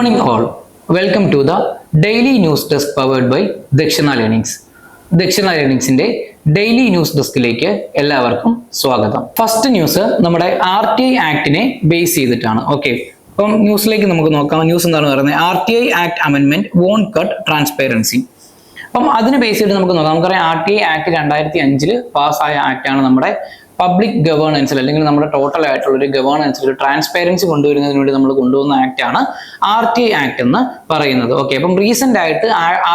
morning all. Welcome to the daily news desk powered by Dakshina Learnings. Dakshina Learningsന്റെ daily news ഡെസ്കിലേക്ക് എല്ലാവർക്കും സ്വാഗതം. First news നമ്മുടെ RTI ആക്ടിനെ ബേസ് ചെയ്തിട്ടാണ്. ഓക്കെ, അപ്പം ന്യൂസിലേക്ക് നമുക്ക് നോക്കാം. ന്യൂസ് എന്താണ് പറയുന്നത്? RTI ആക്ട് അമെൻമെന്റ് വോണ്ട് കട്ട് ട്രാൻസ്പെറൻസി. അപ്പം അതിനെ ബേസ് ചെയ്തിട്ട് നമുക്ക് നോക്കാം. നമുക്കറിയാം RTI ആക്ട് 2005 പാസ്സായ ആക്ടാണ് നമ്മുടെ പബ്ലിക് ഗവേണൻസിൽ അല്ലെങ്കിൽ നമ്മുടെ ടോട്ടൽ ആയിട്ടുള്ള ഒരു ഗവേണൻസിൽ ട്രാൻസ്പെറൻസി കൊണ്ടുവരുന്നതിന് വേണ്ടി നമ്മൾ കൊണ്ടുവന്ന ആക്ടാണ് RTI ആക്ട് എന്ന് പറയുന്നത്. ഓക്കെ, അപ്പം റീസെന്റ് ആയിട്ട്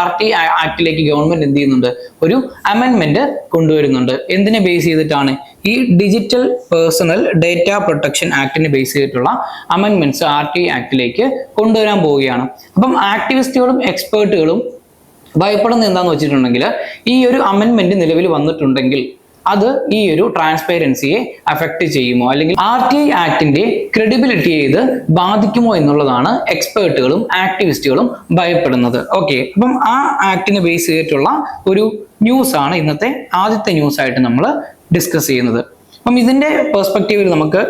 RTI ആക്ടിലേക്ക് ഗവൺമെന്റ് എന്ത് ചെയ്യുന്നുണ്ട്? ഒരു അമെൻമെന്റ് കൊണ്ടുവരുന്നുണ്ട്. എന്തിനെ ബേസ് ചെയ്തിട്ടാണ്? ഈ ഡിജിറ്റൽ പേഴ്സണൽ ഡേറ്റ പ്രൊട്ടക്ഷൻ ആക്ടിനെ ബേസ് ചെയ്തിട്ടുള്ള അമെൻമെന്റ്സ് RTI ആക്ടിലേക്ക് കൊണ്ടുവരാൻ പോവുകയാണ്. അപ്പം ആക്ടിവിസ്റ്റുകളും എക്സ്പേർട്ടുകളും ഭയപ്പെടുന്നത് എന്താണെന്ന് വെച്ചിട്ടുണ്ടെങ്കിൽ, ഈ ഒരു അമെൻമെന്റ് നിലവിൽ വന്നിട്ടുണ്ടെങ്കിൽ അത് ഈ ഒരു ട്രാൻസ്പെറൻസിയെ അഫക്റ്റ് ചെയ്യുമോ, അല്ലെങ്കിൽ RTI ആക്ടിന്റെ ക്രെഡിബിലിറ്റിയെ ഇത് ബാധിക്കുമോ എന്നുള്ളതാണ് എക്സ്പേർട്ടുകളും ആക്ടിവിസ്റ്റുകളും ഭയപ്പെടുന്നത്. ഓക്കെ, അപ്പം ആ ആക്ടിനെ ബേസ് ചെയ്തിട്ടുള്ള ഒരു ന്യൂസ് ആണ് ഇന്നത്തെ ആദ്യത്തെ ന്യൂസ് ആയിട്ട് നമ്മൾ ഡിസ്കസ് ചെയ്യുന്നത്. അപ്പം ഇതിന്റെ പെർസ്പെക്റ്റീവിൽ നമുക്ക്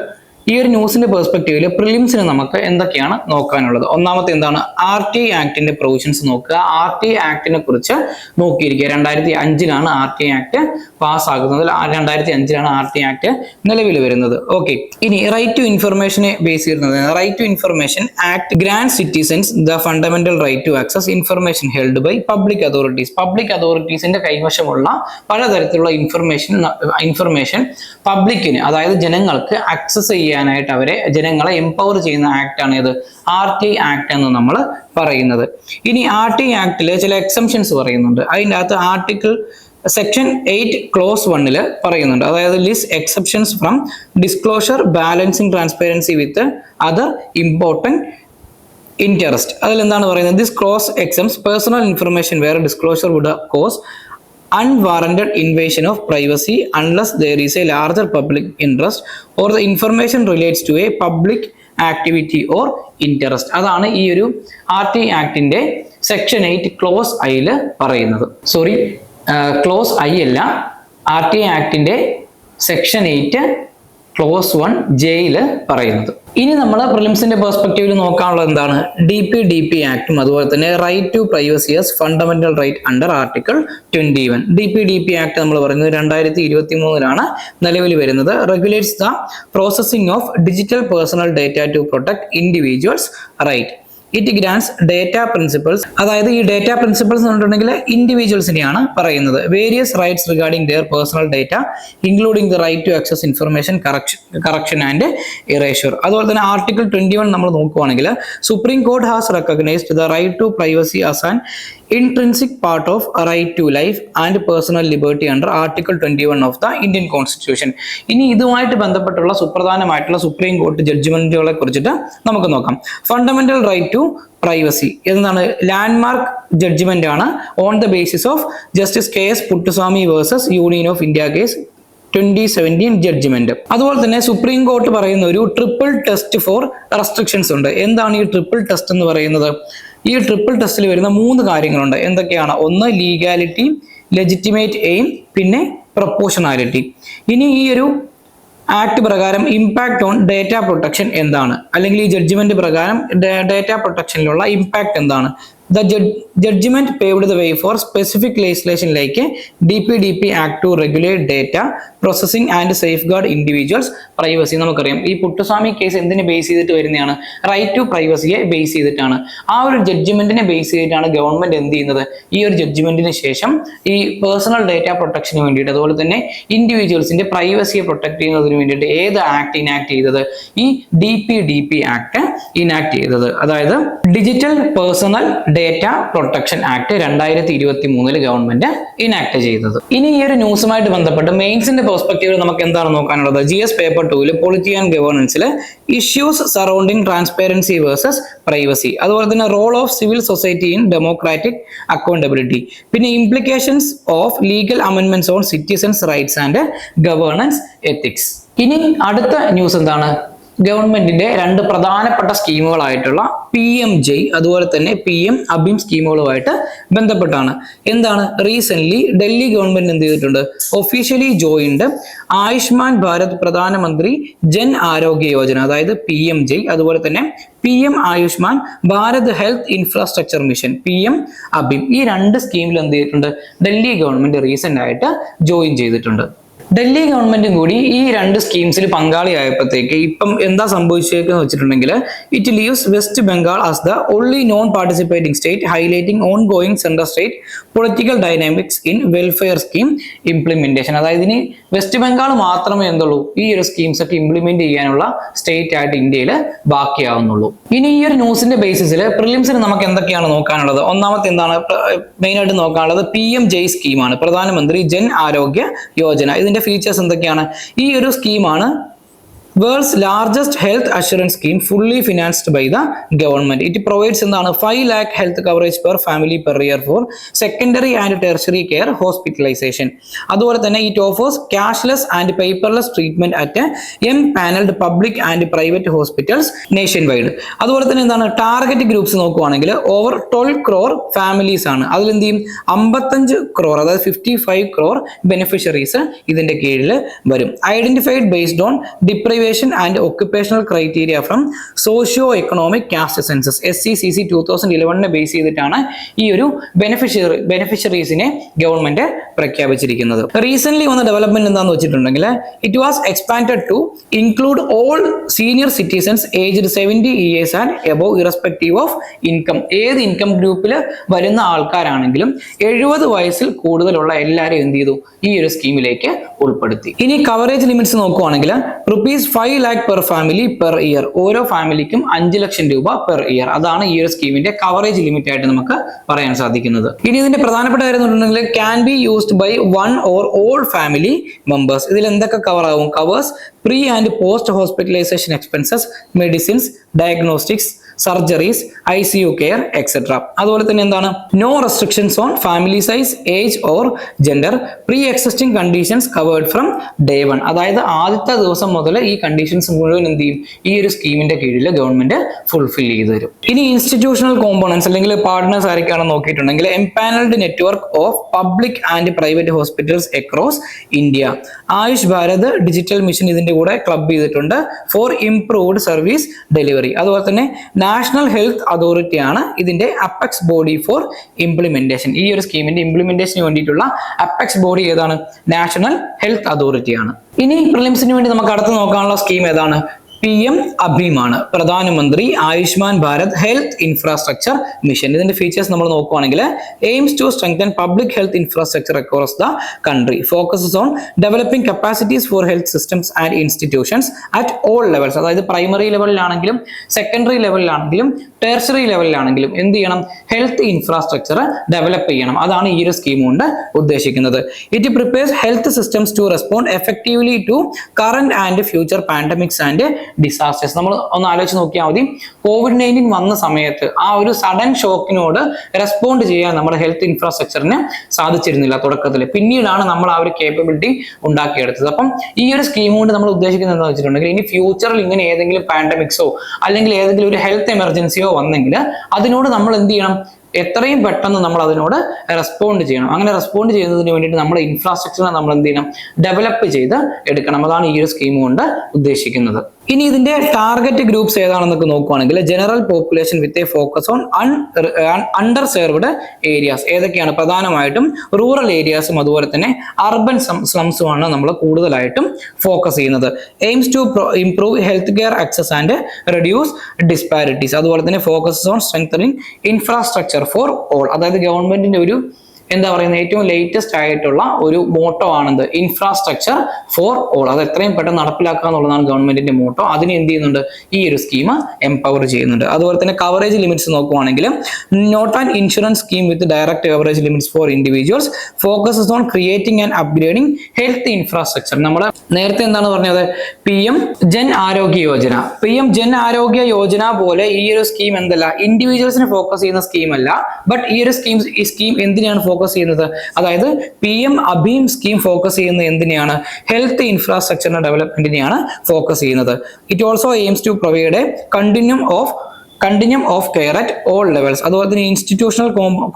ഈ ഒരു ന്യൂസിന്റെ പെർസ്പെക്റ്റീവിൽ പ്രിലിംസിന് നമുക്ക് എന്തൊക്കെയാണ് നോക്കാനുള്ളത്? ഒന്നാമത്തെ എന്താണ്? RTI ആക്ടിന്റെ പ്രൊവിഷൻസ് നോക്കുക. RTI ആക്ടിനെ കുറിച്ച് നോക്കിയിരിക്കുക. 2005 RTI ആക്ട് പാസ്സാകുന്നത്. 2005 RTI ആക്ട് നിലവിൽ വരുന്നത്. ഓക്കെ, ഇനി റൈറ്റ് ടു ഇൻഫർമേഷനെ ബേസ് ചെയ്യുന്നത്. Right to information act grants citizens the fundamental right to access information held by public authorities. Public അതോറിറ്റീസിന്റെ കൈവശമുള്ള പലതരത്തിലുള്ള ഇൻഫർമേഷൻ പബ്ലിക്കിന്, അതായത് ജനങ്ങൾക്ക് ആക്സസ് ചെയ്യാനായിട്ട് അവരെ ജനങ്ങളെ എംപവർ ചെയ്യുന്ന ആക്ട് ആണ് ഇത് RTI ആക്ട് എന്ന് നമ്മൾ പറയുന്നത്. ഇനി RTI ആക്ടില് ചില എക്സംഷൻസ് പറയുന്നുണ്ട്. അതിൻ്റെ അകത്ത് ആർട്ടിക്കിൾ സെക്ഷൻ 8 ക്ലോസ് 1 പറയുന്നുണ്ട്. അതായത് list exceptions from disclosure balancing transparency with other important interest. അതിൽ എന്താണ് പറയുന്നത്? This clause exempts personal information where disclosure would cause unwarranted invasion of privacy unless there is a larger public interest or the information relates to a public activity or interest. അതാണ് ഈ ഒരു RTI ആക്ടിന്റെ section 8 close ഐയിൽ പറയുന്നത്. Sorry, close I അല്ല, RTI ആക്ടിന്റെ section 8 close 1J പറയുന്നത്. ഇനി നമ്മൾ പ്രിലിംസിന്റെ പെർസ്പെക്റ്റീവിൽ നോക്കാനുള്ളത് എന്താണ്? DPDP ആക്ടും അതുപോലെ തന്നെ right to privacy as fundamental right under article 21. DPDP act നമ്മൾ പറയുന്നത് 2023 നിലവിൽ വരുന്നത്. Regulates the processing of digital personal data to protect individuals right. It grants data principles. അതായത് ഈ ഡേറ്റ പ്രിൻസിപ്പിൾസ് എന്ന് പറഞ്ഞിട്ടുണ്ടെങ്കിൽ ഇൻഡിവിജ്വൽസിനെയാണ് പറയുന്നത്. Various rights regarding their personal data including the right to access information correction and erasure. അതുപോലെ തന്നെ article 21 നമ്മൾ നോക്കുവാണെങ്കിൽ Supreme Court has recognised the right to privacy as an intrinsic part of a right to life and personal liberty under Article 21 of the Indian Constitution. ഇനി ഇതുമായിട്ട് ബന്ധപ്പെട്ടുള്ള സുപ്രധാനമായിട്ടുള്ള supreme കോടതി ജഡ്ജ്മെന്റുകളെ കുറിച്ചിട്ട് നമുക്ക് നോക്കാം. ഫണ്ടമെന്റൽ റൈറ്റ് ടു പ്രൈവസി എന്നതാണ് landmark judgment ആണ് on the basis of justice KS Puttaswamy versus Union of India case 2017 judgment. അതുപോലെ തന്നെ സുപ്രീം കോർട്ട് പറയുന്ന ഒരു ട്രിപ്പിൾ ടെസ്റ്റ് ഫോർ റെസ്ട്രിക്ഷൻസ് ഉണ്ട്. എന്താണ് ഈ ട്രിപ്പിൾ ടെസ്റ്റ് എന്ന് പറയുന്നത്? ഈ ട്രിപ്പിൾ ടെസ്റ്റിൽ വരുന്ന 3 കാര്യങ്ങളുണ്ട്. എന്തൊക്കെയാണ്? ഒന്ന് ലീഗാലിറ്റി, ലെജിറ്റിമേറ്റ് എയിം, പിന്നെ പ്രൊപ്പോർഷണാലിറ്റി. ഇനി ഈ ഒരു ആക്ട് പ്രകാരം ഇമ്പാക്ട് ഓൺ ഡേറ്റ പ്രൊട്ടക്ഷൻ എന്താണ്? അല്ലെങ്കിൽ ഈ ജഡ്ജ്മെന്റ് പ്രകാരം ഡേറ്റ പ്രൊട്ടക്ഷനിലുള്ള ഇമ്പാക്ട് എന്താണ്? The judgment paved the way for specific legislation like DPDP Act to regulate data processing and safeguard individuals privacy. നമുക്കറിയാം ഈ പുട്ടുസ്വാമി കേസ് എന്തിനെ ബേസ് ചെയ്തിട്ട് വരുന്നതാണ്? റൈറ്റ് ടു പ്രൈവസിയെ ബേസ് ചെയ്തിട്ടാണ്. ആ ഒരു ജഡ്ജ്മെന്റിനെ ബേസ് ചെയ്തിട്ടാണ് ഗവൺമെന്റ് എന്ത് ചെയ്യുന്നത്? ഈ ഒരു ജഡ്ജ്മെന്റിന് ശേഷം ഈ പേഴ്സണൽ ഡേറ്റ പ്രൊട്ടക്ഷന് വേണ്ടിയിട്ട് അതുപോലെ തന്നെ ഇൻഡിവിജ്വൽസിന്റെ പ്രൈവസിയെ പ്രൊട്ടക്ട് ചെയ്യുന്നതിന് വേണ്ടിയിട്ട് ഏത് ആക്ട് ഇനാക്ട് ചെയ്തത്? ഈ DPDP ആക്ട് ഇനാക്ട് ചെയ്തത്. അതായത് digital personal data protection act 2023 government enact ചെയ്തത്. ഇനി ഈ ഒരു ന്യൂസുമായിട്ട് ബന്ധപ്പെട്ട് മെയിൻസിന്റെ പെർസ്പെക്റ്റീവിൽ നമുക്ക് എന്താണ് നോക്കാനുള്ളത്? GS പേപ്പർ 2 പൊളിറ്റി ആൻഡ് ഗവേണൻസിൽ issues surrounding transparency versus privacy, അതുപോലെ തന്നെ role of civil society in democratic accountability, പിന്നെ implications of legal amendments on citizens rights and governance ethics. ഇനി അടുത്ത ന്യൂസ് എന്താണ്? ഗവൺമെന്റിന്റെ രണ്ട് പ്രധാനപ്പെട്ട സ്കീമുകളായിട്ടുള്ള PMJ അതുപോലെ തന്നെ PM അഭിം സ്കീമുകളുമായിട്ട് ബന്ധപ്പെട്ടാണ്. എന്താണ് റീസെന്റ് ഡൽഹി ഗവൺമെന്റ് എന്ത് ചെയ്തിട്ടുണ്ട്? ഒഫീഷ്യലി ജോയിൻഡ് ആയുഷ്മാൻ ഭാരത് പ്രധാനമന്ത്രി ജൻ ആരോഗ്യ യോജന, അതായത് PMJ, അതുപോലെ തന്നെ PM Ayushman Bharat health infrastructure mission PM അഭിം, ഈ രണ്ട് സ്കീമിൽ എന്ത് ചെയ്തിട്ടുണ്ട്? ഡൽഹി ഗവൺമെന്റ് റീസെന്റ് ആയിട്ട് ജോയിൻ ചെയ്തിട്ടുണ്ട്. ഡൽഹി ഗവൺമെന്റും കൂടി ഈ രണ്ട് സ്കീംസിൽ പങ്കാളിയായപ്പോഴത്തേക്ക് ഇപ്പം എന്താ സംഭവിച്ചേക്കെന്ന് വെച്ചിട്ടുണ്ടെങ്കിൽ it leaves west Bengal as the only non participating state, highlighting on going central state political dynamics in welfare scheme implementation. അതായത് ഇനി വെസ്റ്റ് ബംഗാൾ മാത്രമേ എന്തുള്ളൂ ഈ ഒരു സ്കീംസ് ഒക്കെ ഇംപ്ലിമെന്റ് ചെയ്യാനുള്ള സ്റ്റേറ്റ് ആയിട്ട് ഇന്ത്യയിൽ ബാക്കിയാവുന്നുള്ളൂ. ഇനി ഈ ഒരു ന്യൂസിന്റെ ബേസിസിൽ പ്രിലിംസിന് നമുക്ക് എന്തൊക്കെയാണ് നോക്കാനുള്ളത്? ഒന്നാമത്തെ എന്താണ് മെയിൻ ആയിട്ട് നോക്കാനുള്ളത്? PMJ സ്കീമാണ്, പ്രധാനമന്ത്രി ജൻ ആരോഗ്യ യോജന. ഇതിന്റെ ഫീച്ചേഴ്സ് എന്തൊക്കെയാണ്? ഈ ഒരു സ്കീമാണ് world's largest health assurance scheme fully financed by the government. It provides എന്താണ് 5 lakh health coverage per family per year for secondary and tertiary care hospitalisation. അതുപോലെ തന്നെ it offers cashless and paperless treatment at empanelled public and private hospitals nationwide. അതുപോലെ തന്നെ എന്താണ് target groups നോക്കുവാണെങ്കിൽ over 12 crore families ആണ്. അതിൽ എന്ത് ചെയ്യും? 55 crore, അതായത് 55 crore ബെനിഫിഷ്യറീസ് ഇതിന്റെ കീഴിൽ വരും. Identified based on deprivation and occupational criteria from socio-economic caste census SCCC 2011 base ചെയ്തിട്ടാണ് ഈ ഒരു ബെനിഫിഷ്യറീസിനെ ഗവൺമെന്റ് പ്രഖ്യാപിച്ചിരിക്കുന്നത്. റീസെന്റ് വന്ന ഡെവലപ്മെന്റ് എന്താണെന്ന് വെച്ചിട്ടുണ്ടെങ്കിൽ it was expanded to include all senior citizens aged 70 years and above irrespective of income. ഏത് income ഗ്രൂപ്പിൽ വരുന്ന ആൾക്കാരാണെങ്കിലും 70 വയസ്സിൽ കൂടുതലുള്ള എല്ലാവരും എന്ത് ചെയ്തു? ഈ ഒരു സ്കീമിലേക്ക് ഉൾപ്പെടുത്തി. ഇനി കവറേജ് ലിമിറ്റ്സ് നോക്കുവാണെങ്കിൽ ₹5 lakh per family per year, ഓരോ ഫാമിലിക്കും 5 ലക്ഷം രൂപ പെർ ഇയർ. അതാണ് ഈ ഒരു സ്കീമിന്റെ കവറേജ് ലിമിറ്റ് ആയിട്ട് നമുക്ക് പറയാൻ സാധിക്കുന്നത്. ഇനി ഇതിന്റെ പ്രധാനപ്പെട്ട കാര്യം എന്നുണ്ടെങ്കിൽ can be used by 1 or all family members. ഇതിൽ എന്തൊക്കെ കവർ ആവും? Covers pre and post hospitalisation expenses, medicines, diagnostics, surgeries, ICU care etcetera. അതുപോലെ തന്നെ എന്താണ് no restrictions on family size, age or gender, pre existing conditions covered from day 1. അതായത് ആദ്യത്തെ ദിവസം മുതൽ ഈ കണ്ടീഷൻസ് മുഴുവൻ എന്ത് ചെയ്യും? ഈ ഒരു സ്കീമിന്റെ കീഴിൽ ഗവൺമെന്റ് ഫുൾഫിൽ ചെയ്തു തരും. ഇനി ഇൻസ്റ്റിറ്റ്യൂഷണൽ കോമ്പോണൻസ് അല്ലെങ്കിൽ പാർട്ട്നേഴ്സ് ആരൊക്കെയാണെന്ന് നോക്കിയിട്ടുണ്ടെങ്കിൽ empanelled network of public and private hospitals across India. Ayush Bharat digital mission ഇതിന്റെ കൂടെ ക്ലബ് ചെയ്തിട്ടുണ്ട് ഫോർ ഇംപ്രൂവ്ഡ് സർവീസ് ഡെലിവറി. അതുപോലെ തന്നെ നാഷണൽ ഹെൽത്ത് അതോറിറ്റി ആണ് ഇതിന്റെ അപ്പെക്സ് ബോഡി ഫോർ ഇംപ്ലിമെന്റേഷൻ. ഈ ഒരു സ്കീമിന്റെ ഇംപ്ലിമെന്റേഷന് വേണ്ടിയിട്ടുള്ള അപ്പെക്സ് ബോഡി ഏതാണ്? നാഷണൽ ഹെൽത്ത് അതോറിറ്റി ആണ്. ഇനി പ്രിലിംസിന് വേണ്ടി നമുക്ക് അടുത്ത് നോക്കാനുള്ള സ്കീം ഏതാണ്? PM അഭിമാണ്, Pradhanmantri Ayushman Bharat health infrastructure mission. ഇതിന്റെ ഫീച്ചേഴ്സ് നമ്മൾ നോക്കുവാണെങ്കിൽ aims to strengthen public health infrastructure across the country, focuses on developing capacities for health systems and institutions at all levels. അതായത് പ്രൈമറി ലെവലിലാണെങ്കിലും സെക്കൻഡറി ലെവലിലാണെങ്കിലും ടെർഷറി ലെവലിലാണെങ്കിലും എന്ത് ചെയ്യണം? ഹെൽത്ത് ഇൻഫ്രാസ്ട്രക്ചർ ഡെവലപ്പ് ചെയ്യണം. അതാണ് ഈ ഒരു സ്കീം കൊണ്ട് ഉദ്ദേശിക്കുന്നത്. It prepares health systems to respond effectively to current and future pandemics and disasters. നമ്മൾ ഒന്ന് ആലോചിച്ച് നോക്കിയാൽ മതി, COVID-19 വന്ന സമയത്ത് ആ ഒരു സഡൻ ഷോക്കിനോട് റെസ്പോണ്ട് ചെയ്യാൻ നമ്മുടെ ഹെൽത്ത് ഇൻഫ്രാസ്ട്രക്ചറിന് സാധിച്ചിരുന്നില്ല തുടക്കത്തിൽ. പിന്നീടാണ് നമ്മൾ ആ ഒരു കേപ്പബിലിറ്റി ഉണ്ടാക്കിയെടുത്തത്. അപ്പം ഈ ഒരു സ്കീം കൊണ്ട് നമ്മൾ ഉദ്ദേശിക്കുന്നത് എന്താണെന്ന് വെച്ചിട്ടുണ്ടെങ്കിൽ ഇനി ഫ്യൂച്ചറിൽ ഇങ്ങനെ ഏതെങ്കിലും പാൻഡമിക്സോ അല്ലെങ്കിൽ ഏതെങ്കിലും ഒരു ഹെൽത്ത് എമർജൻസിയോ വന്നെങ്കിൽ അതിനോട് നമ്മൾ എന്ത് ചെയ്യണം? എത്രയും പെട്ടെന്ന് നമ്മൾ അതിനോട് റെസ്പോണ്ട് ചെയ്യണം. അങ്ങനെ റെസ്പോണ്ട് ചെയ്യുന്നതിന് വേണ്ടിയിട്ട് നമ്മുടെ ഇൻഫ്രാസ്ട്രക്ചറിനെ നമ്മൾ എന്ത് ചെയ്യണം? ഡെവലപ്പ് ചെയ്ത് എടുക്കണം. അതാണ് ഈ ഒരു സ്കീം കൊണ്ട് ഉദ്ദേശിക്കുന്നത്. ഇനി ഇതിന്റെ ടാർഗറ്റ് ഗ്രൂപ്പ്സ് ഏതാണെന്നൊക്കെ നോക്കുവാണെങ്കിൽ general population with a focus on under served areas. ഏതൊക്കെയാണ്? പ്രധാനമായിട്ടും റൂറൽ ഏരിയാസും അതുപോലെ തന്നെ അർബൻ സ്ലംസുമാണ് നമ്മൾ കൂടുതലായിട്ടും ഫോക്കസ് ചെയ്യുന്നത്. Aims to improve health care access and reduce disparities. അതുപോലെ തന്നെ focus on strengthening infrastructure for all. അതായത് ഗവൺമെന്റിന്റെ ഒരു എന്താ പറയുന്നത് ഏറ്റവും ലേറ്റസ്റ്റ് ആയിട്ടുള്ള ഒരു മോട്ടോ ആണെന്ത്? Infrastructure for all. അത് എത്രയും പെട്ടെന്ന് നടപ്പിലാക്കുക എന്നുള്ളതാണ് ഗവൺമെന്റിന്റെ മോട്ടോ. അതിന് എന്ത് ചെയ്യുന്നുണ്ട്? ഈ ഒരു സ്കീം എംപവർ ചെയ്യുന്നുണ്ട്. അതുപോലെ തന്നെ കവറേജ് ലിമിറ്റ്സ് നോക്കുവാണെങ്കിൽ not an insurance scheme with direct coverage limits for individuals, focuses on creating and upgrading health infrastructure. നമ്മൾ നേരത്തെ എന്താണ് പറഞ്ഞത്? PM ജൻ ആരോഗ്യ യോജന. PM ജൻ ആരോഗ്യ യോജന പോലെ ഈ ഒരു സ്കീം എന്തല്ല ഇൻഡിവിജ്വൽസിനെ ഫോക്കസ് ചെയ്യുന്ന സ്കീം അല്ല. ബട്ട് ഈ ഒരു സ്കീം എന്തിനാണ് ഫോക്കസ് ഫോക്കസ് ചെയ്യുന്നത്? അതായത് PM അഭീം സ്കീം ഫോക്കസ് ചെയ്യുന്നത് എന്തിനെയാണ്? ഹെൽത്ത് ഇൻഫ്രാസ്ട്രക്ചറിന്റെ ഡെവലപ്മെന്റിനെയാണ് ഫോക്കസ് ചെയ്യുന്നത്. It also aims to provide a continuum of care at all levels. അതുപോലെ തന്നെ ഇൻസ്റ്റിറ്റ്യൂഷണൽ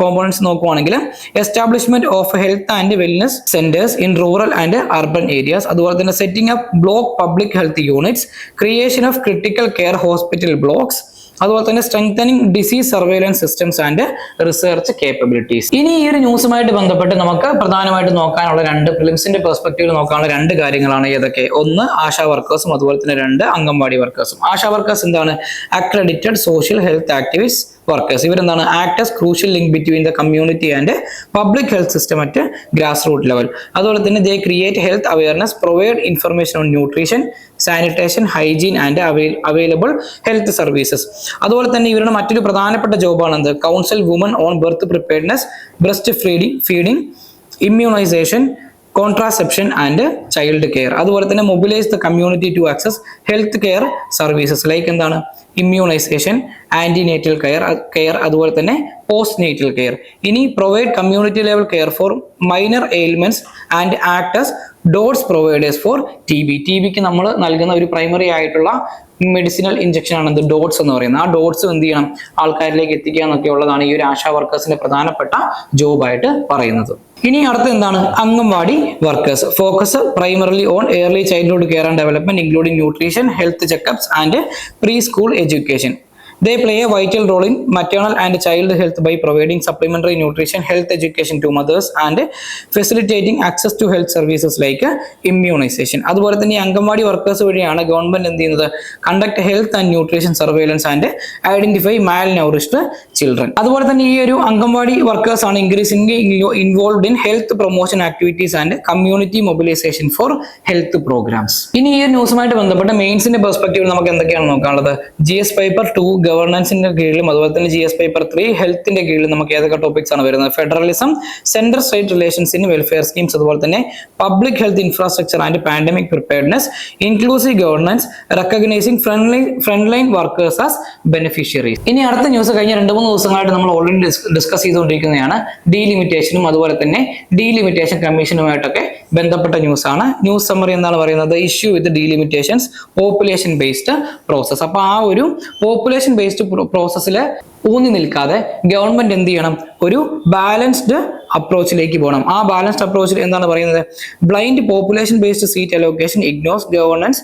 കോമ്പോണൻസ് നോക്കുവാണെങ്കിൽ establishment of health and wellness centres in rural and urban areas, അതുപോലെ തന്നെ setting up block public health units, creation of critical care hospital blocks, അതുപോലെ തന്നെ strengthening disease surveillance systems and research capabilities. ഇനി ഈ ഒരു ന്യൂസുമായിട്ട് ബന്ധപ്പെട്ട് നമുക്ക് പ്രധാനമായിട്ട് നോക്കാനുള്ള പ്രിലിംസിന്റെ പെർസ്പെക്റ്റീവിൽ നോക്കാനുള്ള രണ്ട് കാര്യങ്ങളാണ് ഏതൊക്കെ? ഒന്ന് ആശാ വർക്കേഴ്സും അതുപോലെ തന്നെ രണ്ട് അംഗൻവാടി വർക്കേഴ്സും. ആശാ വർക്കേഴ്സ് എന്താണ്? Accredited social health activist workers. ഇവരെന്താണ്? Act as crucial link between the community and public health system at grass root level. അതുപോലെ തന്നെ they create health awareness, provide information on nutrition, sanitation, hygiene and available health services. അതുപോലെ തന്നെ ഇവരുടെ മറ്റൊരു പ്രധാനപ്പെട്ട ജോബാണ് എന്ത്? Counsel woman on birth preparedness, breast feeding, immunisation, contraception and child care. അതുപോലെ തന്നെ mobilise the community to access health care services like എന്താണ്? ഇമ്മ്യൂണൈസേഷൻ, ആന്റിനേറ്റൽ കെയർ, അതുപോലെ തന്നെ പോസ്റ്റ് നേറ്റൽ കെയർ. ഇനി provide community level care for minor ailments and act as DOTS providers for TB. TBക്ക് നമ്മൾ നൽകുന്ന ഒരു പ്രൈമറി ആയിട്ടുള്ള മെഡിസിനൽ ഇഞ്ചക്ഷൻ ആണ് എന്ത്? ഡോട്ട്സ് എന്ന് പറയുന്നത്. ആ ഡോട്ട്സ് എന്ത് ചെയ്യണം? ആൾക്കാരിലേക്ക് എത്തിക്കുക എന്നൊക്കെ ഉള്ളതാണ് ഈ ഒരു ആശാ വർക്കേഴ്സിന്റെ പ്രധാനപ്പെട്ട ജോബായിട്ട് പറയുന്നത്. ഇനി അടുത്ത എന്താണ്? Anganwadi workers. Focus primarily on early childhood care and development including nutrition, health check-ups and pre school education. They play a vital role in maternal and child health by providing supplementary nutrition, health education to mothers and facilitating access to health services like immunization. അതുപോലെ തന്നെ anganwadi workers വഴിയാണ് government എന്ത് ചെയ്യുന്നത്? Conduct health and nutrition surveillance and identify malnourished children. അതുപോലെ തന്നെ ഈ ഒരു anganwadi workers ആണ് increasingly involved in health promotion activities and community mobilisation for health programmes. ഇനി ഈ ന്യൂസുമായിട്ട് ബന്ധപ്പെട്ട മെയിൻസിന്റെ പെർസ്പെക്റ്റീവ് നമുക്ക് എന്തൊക്കെയാണ് നോക്കാനുള്ളത്? GS പേപ്പർ 2 ഗവർണൻസിന്റെ കീഴിലും അതുപോലെ തന്നെ GS പേപ്പർ 3 ഹെൽത്തിന്റെ കീഴിലും നമുക്ക് ഏതൊക്കെ ടോപ്പിക്സ് ആണ് വരുന്നത്? Federalism, central state relations in welfare schemes, അതുപോലെ തന്നെ public health infrastructure and pandemic preparedness, inclusive governance, recognising frontline workers as beneficiaries. ഇനി അടുത്ത ന്യൂസ് കഴിഞ്ഞ 2-3 ദിവസങ്ങളായിട്ട് നമ്മൾ ഓൾറെഡി ഡിസ്കസ് ചെയ്തുകൊണ്ടിരിക്കുന്നതാണ്. ഡീലിമിറ്റേഷനും അതുപോലെ തന്നെ ഡീലിമിറ്റേഷൻ കമ്മീഷനുമായിട്ടൊക്കെ ബന്ധപ്പെട്ട ന്യൂസ് ആണ്. ന്യൂസ് സമ്മറി എന്താണ് പറയുന്നത്? Issue with delimitations, population based process. അപ്പൊ ആ ഒരു പോപ്പുലേഷൻ ബേസ്ഡ് പ്രോസസ്സിൽ ഊന്നി നിൽക്കാതെ ഗവൺമെന്റ് എന്ത് ചെയ്യണം? ഒരു ബാലൻസ്ഡ് അപ്രോച്ചിലേക്ക് പോകണം. ആ ബാലൻസ്ഡ് അപ്രോച്ചിൽ എന്താണ് പറയുന്നത്? Blind population based seat allocation ignores governance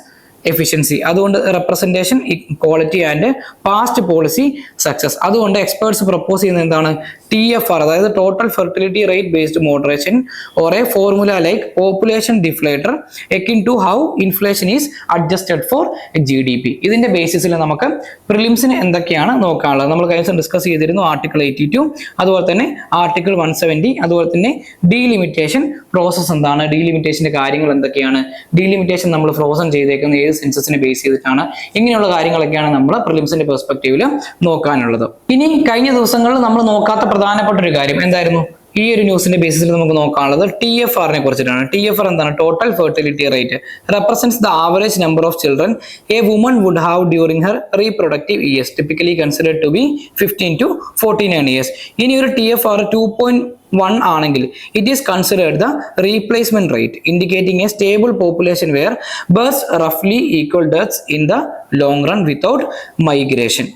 efficiency. അതുകൊണ്ട് representation quality and past policy success. അതുകൊണ്ട് എക്സ്പേർട്സ് പ്രപ്പോസ് ചെയ്യുന്നത് എന്താണ്? TFR, അതായത് total fertility rate based moderation or a formula like population deflator akin to how inflation is adjusted for GDP. ഇതിന്റെ ബേസിസിൽ നമുക്ക് പ്രിലിംസിന് എന്തൊക്കെയാണ് നോക്കാനുള്ളത്? നമ്മൾ കഴിഞ്ഞ ദിവസം ഡിസ്കസ് ചെയ്തിരുന്നു ആർട്ടിക്കിൾ 82, അതുപോലെ തന്നെ ആർട്ടിക്കിൾ 170, അതുപോലെ തന്നെ ഡീലിമിറ്റേഷൻ പ്രോസസ് എന്താണ്, ഡീലിമിറ്റേഷന്റെ കാര്യങ്ങൾ എന്തൊക്കെയാണ്, ഡീലിമിറ്റേഷൻ നമ്മൾ ഫ്രോസൺ ചെയ്തേക്കുന്ന ഏത് സെൻസസിനെ ബേസ് ചെയ്തിട്ടാണ്, ഇങ്ങനെയുള്ള കാര്യങ്ങളൊക്കെയാണ് നമ്മൾ പ്രിലിംസിന്റെ പെർസ്പെക്റ്റീവിൽ നോക്കാനുള്ളത്. ഇനി കഴിഞ്ഞ ദിവസങ്ങളിൽ നമ്മൾ നോക്കാത്ത പ്രധാനപ്പെട്ട ഒരു കാര്യം എന്തായിരുന്നു? ഈ ഒരു ന്യൂസിന്റെ ബേസിസിൽ നമുക്ക് നോക്കാനുള്ളത് TFR-നെ കുറിച്ചിട്ടാണ്. TFR എന്താണ്? Total fertility rate represents the average number of children a woman would have during her reproductive years, typically considered to be 15 to 49 years. ഇനി ഒരു TFR 2.1 ആണെങ്കിൽ it is considered the replacement rate, indicating a stable population where birth റഫ്ലി equal deaths in the long run without migration.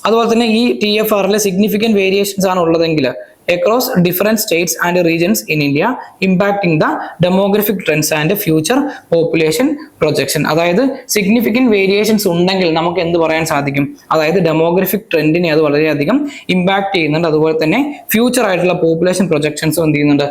അതുപോലെ തന്നെ ഈ TFR-ലെ significant variations ആണ് ഉള്ളതെങ്കിൽ across different states and regions in India, impacting the demographic trends and future population projection. അതായത് significant variations ഉണ്ടെങ്കിൽ നമുക്ക് എന്ത് പറയാൻ സാധിക്കും? അതായത് ഡെമോഗ്രഫിക് ട്രെൻഡിനെ അത് വളരെയധികം ഇമ്പാക്ട് ചെയ്യുന്നുണ്ട്. അതുപോലെ തന്നെ ഫ്യൂച്ചർ ആയിട്ടുള്ള പോപ്പുലേഷൻ പ്രൊജക്ഷൻസും എന്ത് ചെയ്യുന്നുണ്ട്?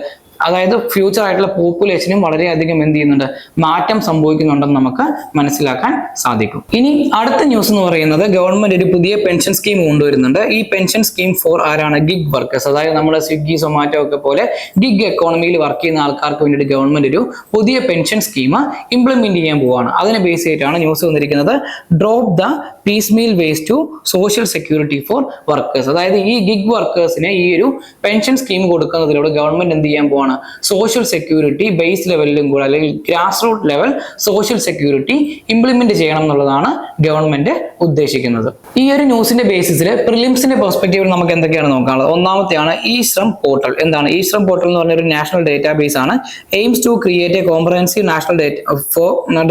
അതായത് ഫ്യൂച്ചർ ആയിട്ടുള്ള പോപ്പുലേഷനും വളരെയധികം എന്ത് ചെയ്യുന്നുണ്ട്? മാറ്റം സംഭവിക്കുന്നുണ്ടെന്ന് നമുക്ക് മനസ്സിലാക്കാൻ സാധിക്കും. ഇനി അടുത്ത ന്യൂസ് എന്ന് പറയുന്നത് ഗവൺമെന്റ് ഒരു പുതിയ പെൻഷൻ സ്കീം കൊണ്ടുവരുന്നുണ്ട്. ഈ പെൻഷൻ സ്കീം ഫോർ ആരാണ്? Gig workers. അതായത് നമ്മുടെ സ്വിഗ്ഗി, സൊമാറ്റോ ഒക്കെ പോലെ ഗിഗ് എക്കോണമിയിൽ വർക്ക് ചെയ്യുന്ന ആൾക്കാർക്ക് വേണ്ടിയിട്ട് ഗവൺമെന്റ് ഒരു പുതിയ പെൻഷൻ സ്കീം ഇംപ്ലിമെന്റ് ചെയ്യാൻ പോവാണ്. അതിനെ ബേസ് ചെയ്തിട്ടാണ് ന്യൂസ് വന്നിരിക്കുന്നത്. Drop the piecemeal ways to social security for workers. അതായത് ഈ ഗിഗ് വർക്കേഴ്സിന് ഈ ഒരു പെൻഷൻ സ്കീം കൊടുക്കുന്നതിലൂടെ ഗവൺമെന്റ് എന്ത് ചെയ്യാൻ പോവാണ്? എന്താണ് സോഷ്യൽ സെക്യൂരിറ്റി ബേസ് ലെവലിലും കൂടെ അല്ലെങ്കിൽ grass root level social security implement ചെയ്യണം എന്നുള്ളതാണ് ഗവൺമെന്റ് ഉദ്ദേശിക്കുന്നത്. ഈ ഒരു ന്യൂസിന്റെ ബേസിസിൽ പ്രിലിംസിന്റെ പെർസ്പെക്റ്റീവിൽ നമുക്ക് എന്തൊക്കെയാണ് നോക്കാനുള്ളത്? ഒന്നാമത്തെയാണ് ഇ-ശ്രം പോർട്ടൽ. എന്താണ് ഇ-ശ്രം പോർട്ടൽ എന്ന് പറഞ്ഞ ഒരു നാഷണൽ ഡേറ്റാബേസ് ആണ്. Aims to create a comprehensive national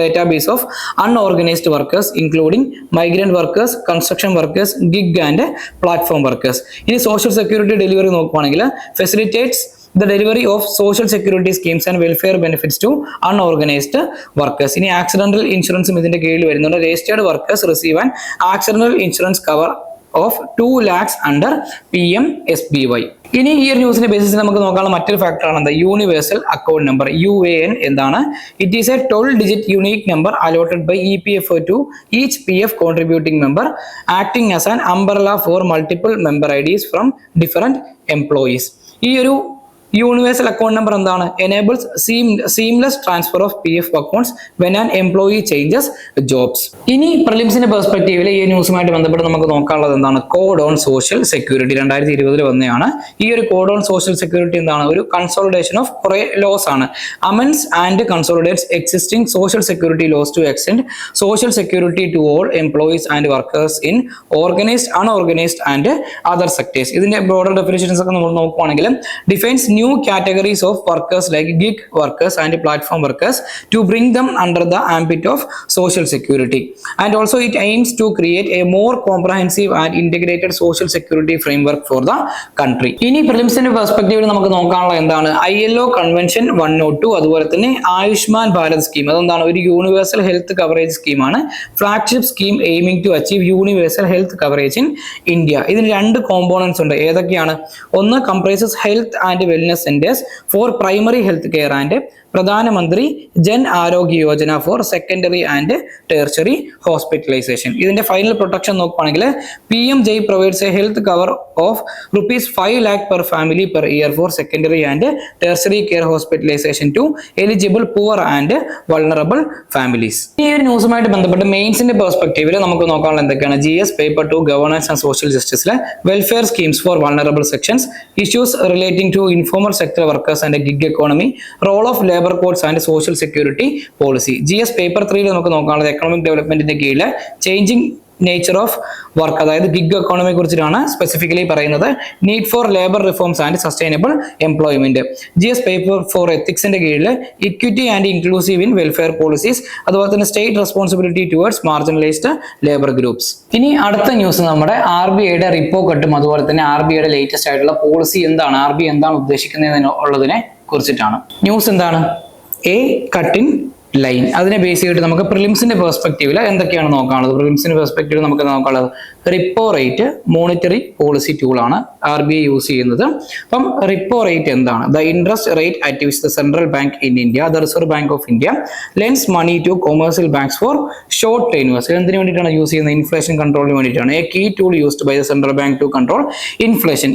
database of unorganized workers including migrant workers, construction workers, gig and platform workers. ഇനി സോഷ്യൽ സെക്യൂരിറ്റി ഡെലിവറി നോക്കുകയാണെങ്കിൽ facilitates the delivery of social security schemes and welfare benefits to unorganized workers. ഇനി accidental ഇൻഷുറൻസും ഇതിന്റെ കീഴിൽ വരുന്നുണ്ട്. Registered workers receive an accidental insurance cover of 2 lakhs under PMSBY. ഇനി ഈ ഒരു ന്യൂസിന്റെ ബേസിസിൽ നമുക്ക് നോക്കാനുള്ള മറ്റൊരു ഫാക്ടറാണ് എന്താ യൂണിവേഴ്സൽ അക്കൗണ്ട് നമ്പർ UAN. എന്താണ്? It is a 12-digit unique number allotted by EPFO to each PF contributing member acting as an umbrella for multiple member IDs from different employees. ഈ ഒരു യൂണിവേഴ്സൽ അക്കൗണ്ട് നമ്പർ എന്താണ്? Enables seamless transfer of PF accounts when an employee changes jobs. ഇനി പ്രിലിംസിന്റെ പെർസ്പെക്റ്റീവിൽ ഈ ന്യൂസുമായിട്ട് ബന്ധപ്പെട്ട് നമുക്ക് നോക്കാനുള്ളത് എന്താണ്? Code on social security 2020 വന്നതാണ്. ഈ ഒരു കോഡ് ഓൺ സോഷ്യൽ സെക്യൂരിറ്റി എന്താണ്? ഒരു കൺസോളിഡേഷൻ ഓഫ് കുറെ ലോസ് ആണ്. Amends and consolidates existing social security laws to extend social security to all employees and workers in organised unorganised and other sectors. ഇതിന്റെ broader definitions ഒക്കെ നമ്മൾ നോക്കുകയാണെങ്കിൽ defines new categories of workers like gig workers and platform workers to bring them under the ambit of social security, and also it aims to create a more comprehensive and integrated social security framework for the country. ഇനി പ്രിലിംസിന്റെ പെർസ്പെക്റ്റീവിൽ നമുക്ക് നോക്കാനുള്ള എന്താണ്? ILO convention 102, അതുപോലെ തന്നെ Ayushman Bharat scheme. അതെന്താണ്? ഒരു universal health coverage സ്കീമാണ്. Flagship scheme aiming to achieve universal health coverage in India. ഇതിന് 2 കോമ്പോണൻസ് ഉണ്ട്. ഏതൊക്കെയാണ്? ഒന്ന് comprises health and wellness centers for primary health care and Pradhanmantri Jan Arogya Yojana for secondary and tertiary hospitalisation. ഇതിന്റെ ഫൈനൽ പ്രൊട്ടക്ഷൻ നോക്കുകയാണെങ്കിൽ PMJ provides a health cover of ₹5 lakh per family per year for secondary and tertiary care hospitalization to eligible poor and vulnerable families. ഈ ഒരു ന്യൂസുമായിട്ട് ബന്ധപ്പെട്ട് മെയിൻസിന്റെ പെർസ്പെക്റ്റീവിൽ നമുക്ക് നോക്കാനുള്ള എന്തൊക്കെയാണ്? GS paper 2 governance and social ജസ്റ്റിസിലെ welfare schemes for vulnerable sections, issues relating to informal sector workers and gig economy, role of labour codes and social security policy. GS paper 3 നമുക്ക് നോക്കാനുള്ളത് എക്കണോമിക് ഡെവലപ്മെന്റിന്റെ കീഴിൽ ചേഞ്ചിങ് നേച്ചർ ഓഫ് വർക്ക്, അതായത് gig എക്കോണമിയെ കുറിച്ചിട്ടാണ് specifically പറയുന്നത്. Need for labour reforms and sustainable employment. GS paper 4 എത്തിക്സിന്റെ കീഴിൽ equity and inclusive in welfare policies, അതുപോലെ തന്നെ state responsibility towards marginalised labour groups. ഇനി അടുത്ത ന്യൂസ് നമ്മുടെ RBIയുടെ റിപ്പോ കട്ടും അതുപോലെ തന്നെ RBIയുടെ ലേറ്റസ്റ്റ് ആയിട്ടുള്ള പോളിസി എന്താണ്, RBI എന്താണ് ഉദ്ദേശിക്കുന്നത് ഉള്ളതിനെ കുറിച്ചിട്ടാണ്. ന്യൂസ് എന്താണ്? A cut in line. അതിനെ ബേസ് ചെയ്തിട്ട് നമുക്ക് പ്രിലിംസിന്റെ പെർസ്പെക്റ്റീവിൽ എന്തൊക്കെയാണ് നോക്കാനുള്ളത്? പ്രിലിംസിന്റെ പെർസ്പെക്റ്റീവിൽ നമുക്ക് നോക്കാനുള്ളത് റിപ്പോ റേറ്റ് മോണിറ്ററി പോളിസി ടൂളാണ് RBI യൂസ് ചെയ്യുന്നത്. അപ്പം റിപ്പോ റേറ്റ് എന്താണ്? The interest rate at which the central bank in India, the Reserve Bank of India lens money to commercial banks for short tenures. എന്തിനു വേണ്ടിയിട്ടാണ് use ചെയ്യുന്നത്? Inflation കൺട്രോളിന് വേണ്ടിയിട്ടാണ്. A key tool used by the central bank to control inflation.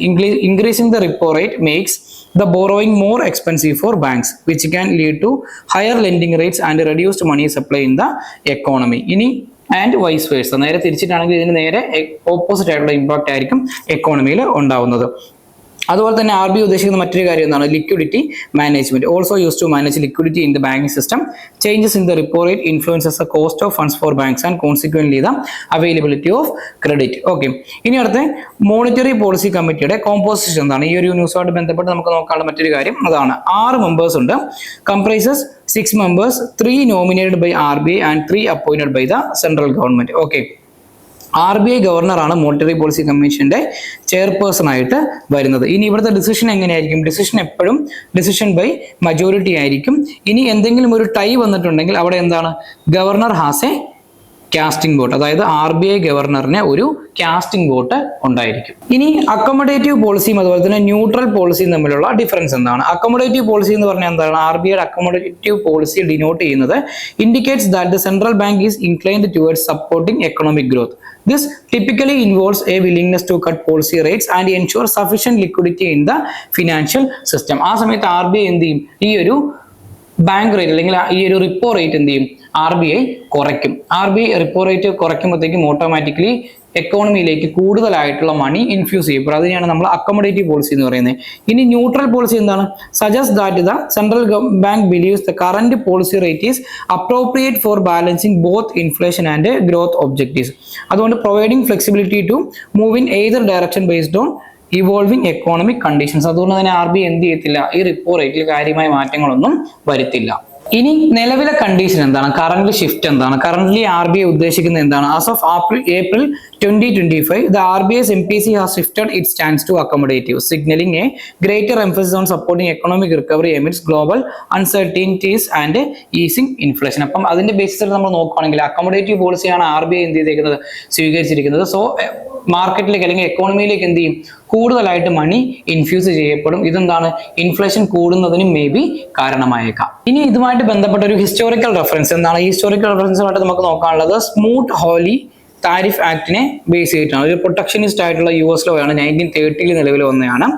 Increasing the repo rate makes the borrowing more expensive for banks, which can lead to higher lending rates and reduced money supply in the economy. ഇനി and vice versa, നേരെ തിരിച്ചിട്ടാണെങ്കിൽ ഇതിന് നേരെ opposite ആയിട്ടുള്ള impact ആയിരിക്കും എക്കോണമിയിൽ ഉണ്ടാവുന്നത്. അതുപോലെ തന്നെ RBI ഉദ്ദേശിക്കുന്ന മറ്റൊരു കാര്യം എന്താണ്? Liquidity management. Also use to manage liquidity in the banking system. Changes in the repo rate influences the cost of funds for banks and consequently the availability of credit. Okay, ഇനി അടുത്ത monetary policy കമ്മിറ്റിയുടെ composition എന്താണ്? ഈ ഒരു ന്യൂസുമായിട്ട് ബന്ധപ്പെട്ട് നമുക്ക് നോക്കാനുള്ള മറ്റൊരു കാര്യം അതാണ്. 6 മെമ്പേഴ്സ് ഉണ്ട്. Comprises 6 members, 3 nominated by RBI and 3 appointed by the central government. Okay. RBI ഗവർണറാണ് മോണിറ്ററി പോളിസി കമ്മീഷന്റെ ചെയർപേഴ്സൺ ആയിട്ട് വരുന്നത്. ഇനി ഇവിടുത്തെ ഡിസിഷൻ എങ്ങനെയായിരിക്കും? ഡിസിഷൻ എപ്പോഴും ഡിസിഷൻ ബൈ മജോറിറ്റി ആയിരിക്കും. ഇനി എന്തെങ്കിലും ഒരു ടൈ വന്നിട്ടുണ്ടെങ്കിൽ അവിടെ എന്താണ്? Governor has A casting vote, അതായത് RBI ഗവർണറിന് ഒരു കാസ്റ്റിംഗ് വോട്ട് ഉണ്ടായിരിക്കും. ഇനി അക്കോമഡേറ്റീവ് പോളിസിയും അതുപോലെ തന്നെ ന്യൂട്രൽ പോളിസിയും തമ്മിലുള്ള ഡിഫറൻസ് എന്താണ്? അക്കോമഡേറ്റീവ് പോളിസി എന്ന് പറഞ്ഞാൽ എന്താണ്? RBIയുടെ അക്കോമഡേറ്റീവ് പോളിസി ഡിനോട്ട് ചെയ്യുന്നത് indicates that the central bank is inclined towards supporting economic growth. This typically involves a willingness to cut policy rates and ensure sufficient liquidity in the financial system. ആ സമയത്ത് RBI എന്ത് ചെയ്യും? ഈ ഒരു bank rate അല്ലെങ്കിൽ ഈ ഒരു repo rate എന്ത് ചെയ്യും? RBI കുറയ്ക്കും. RBI റിപ്പോ റേറ്റ് കുറയ്ക്കുമ്പോഴത്തേക്കും ഓട്ടോമാറ്റിക്കലി എക്കോണമിയിലേക്ക് കൂടുതലായിട്ടുള്ള മണി ഇൻഫ്യൂസ് ചെയ്യും. അതിനെയാണ് നമ്മൾ അക്കോമഡേറ്റീവ് പോളിസി എന്ന് പറയുന്നത്. ഇനി ന്യൂട്രൽ പോളിസി എന്താണ്? Suggest that the central bank believes the current policy rate is appropriate for balancing both inflation and growth objectives. അതുകൊണ്ട് providing flexibility to move in either direction based on evolving economic conditions. അതുകൊണ്ട് തന്നെ RBI എന്ത് ചെയ്യത്തില്ല, ഈ repo റേറ്റിൽ കാര്യമായ മാറ്റങ്ങളൊന്നും വരുത്തില്ല. ഇനി നിലവിലെ കണ്ടീഷൻ എന്താണ്? കറന്റ് ഷിഫ്റ്റ് എന്താണ്? കറന്റ്ലി RBI ഉദ്ദേശിക്കുന്നത് എന്താണ്? As of April 2025, the RBI's MPC has shifted its stance to accommodative, signaling a greater emphasis on supporting economic recovery amidst global uncertainties and easing inflation. അപ്പം അതിന്റെ ബേസിസിൽ നമ്മൾ നോക്കുകയാണെങ്കിൽ accommodative പോളിസിയാണ് RBI എന്ത് ചെയ്തേക്കുന്നത്, സ്വീകരിച്ചിരിക്കുന്നത്. സോ മാർക്കറ്റിലേക്ക് അല്ലെങ്കിൽ എക്കോണമിയിലേക്ക് എന്ത് ചെയ്യും, കൂടുതലായിട്ട് മണി ഇൻഫ്യൂസ് ചെയ്യപ്പെടും. ഇതെന്താണ്, ഇൻഫ്ലേഷൻ കൂടുന്നതിനും മേ ബി കാരണമായേക്കാം. ഇനി ഇതുമായിട്ട് ബന്ധപ്പെട്ട ഒരു ഹിസ്റ്റോറിക്കൽ റെഫറൻസ് എന്താണ്? ഈ ഹിസ്റ്റോറിക്കൽ റെഫറൻസുമായിട്ട് നമുക്ക് നോക്കാനുള്ളത് സ്മൂത്ത് ഹോളി താരിഫ് ആക്ടിനെ ബേസ് ചെയ്തിട്ടാണ്. ഒരു പ്രൊട്ടക്ഷനിസ്റ്റ് ആയിട്ടുള്ള US ലോ ആണ്, 1930 നിലവിൽ വന്നതാണ്.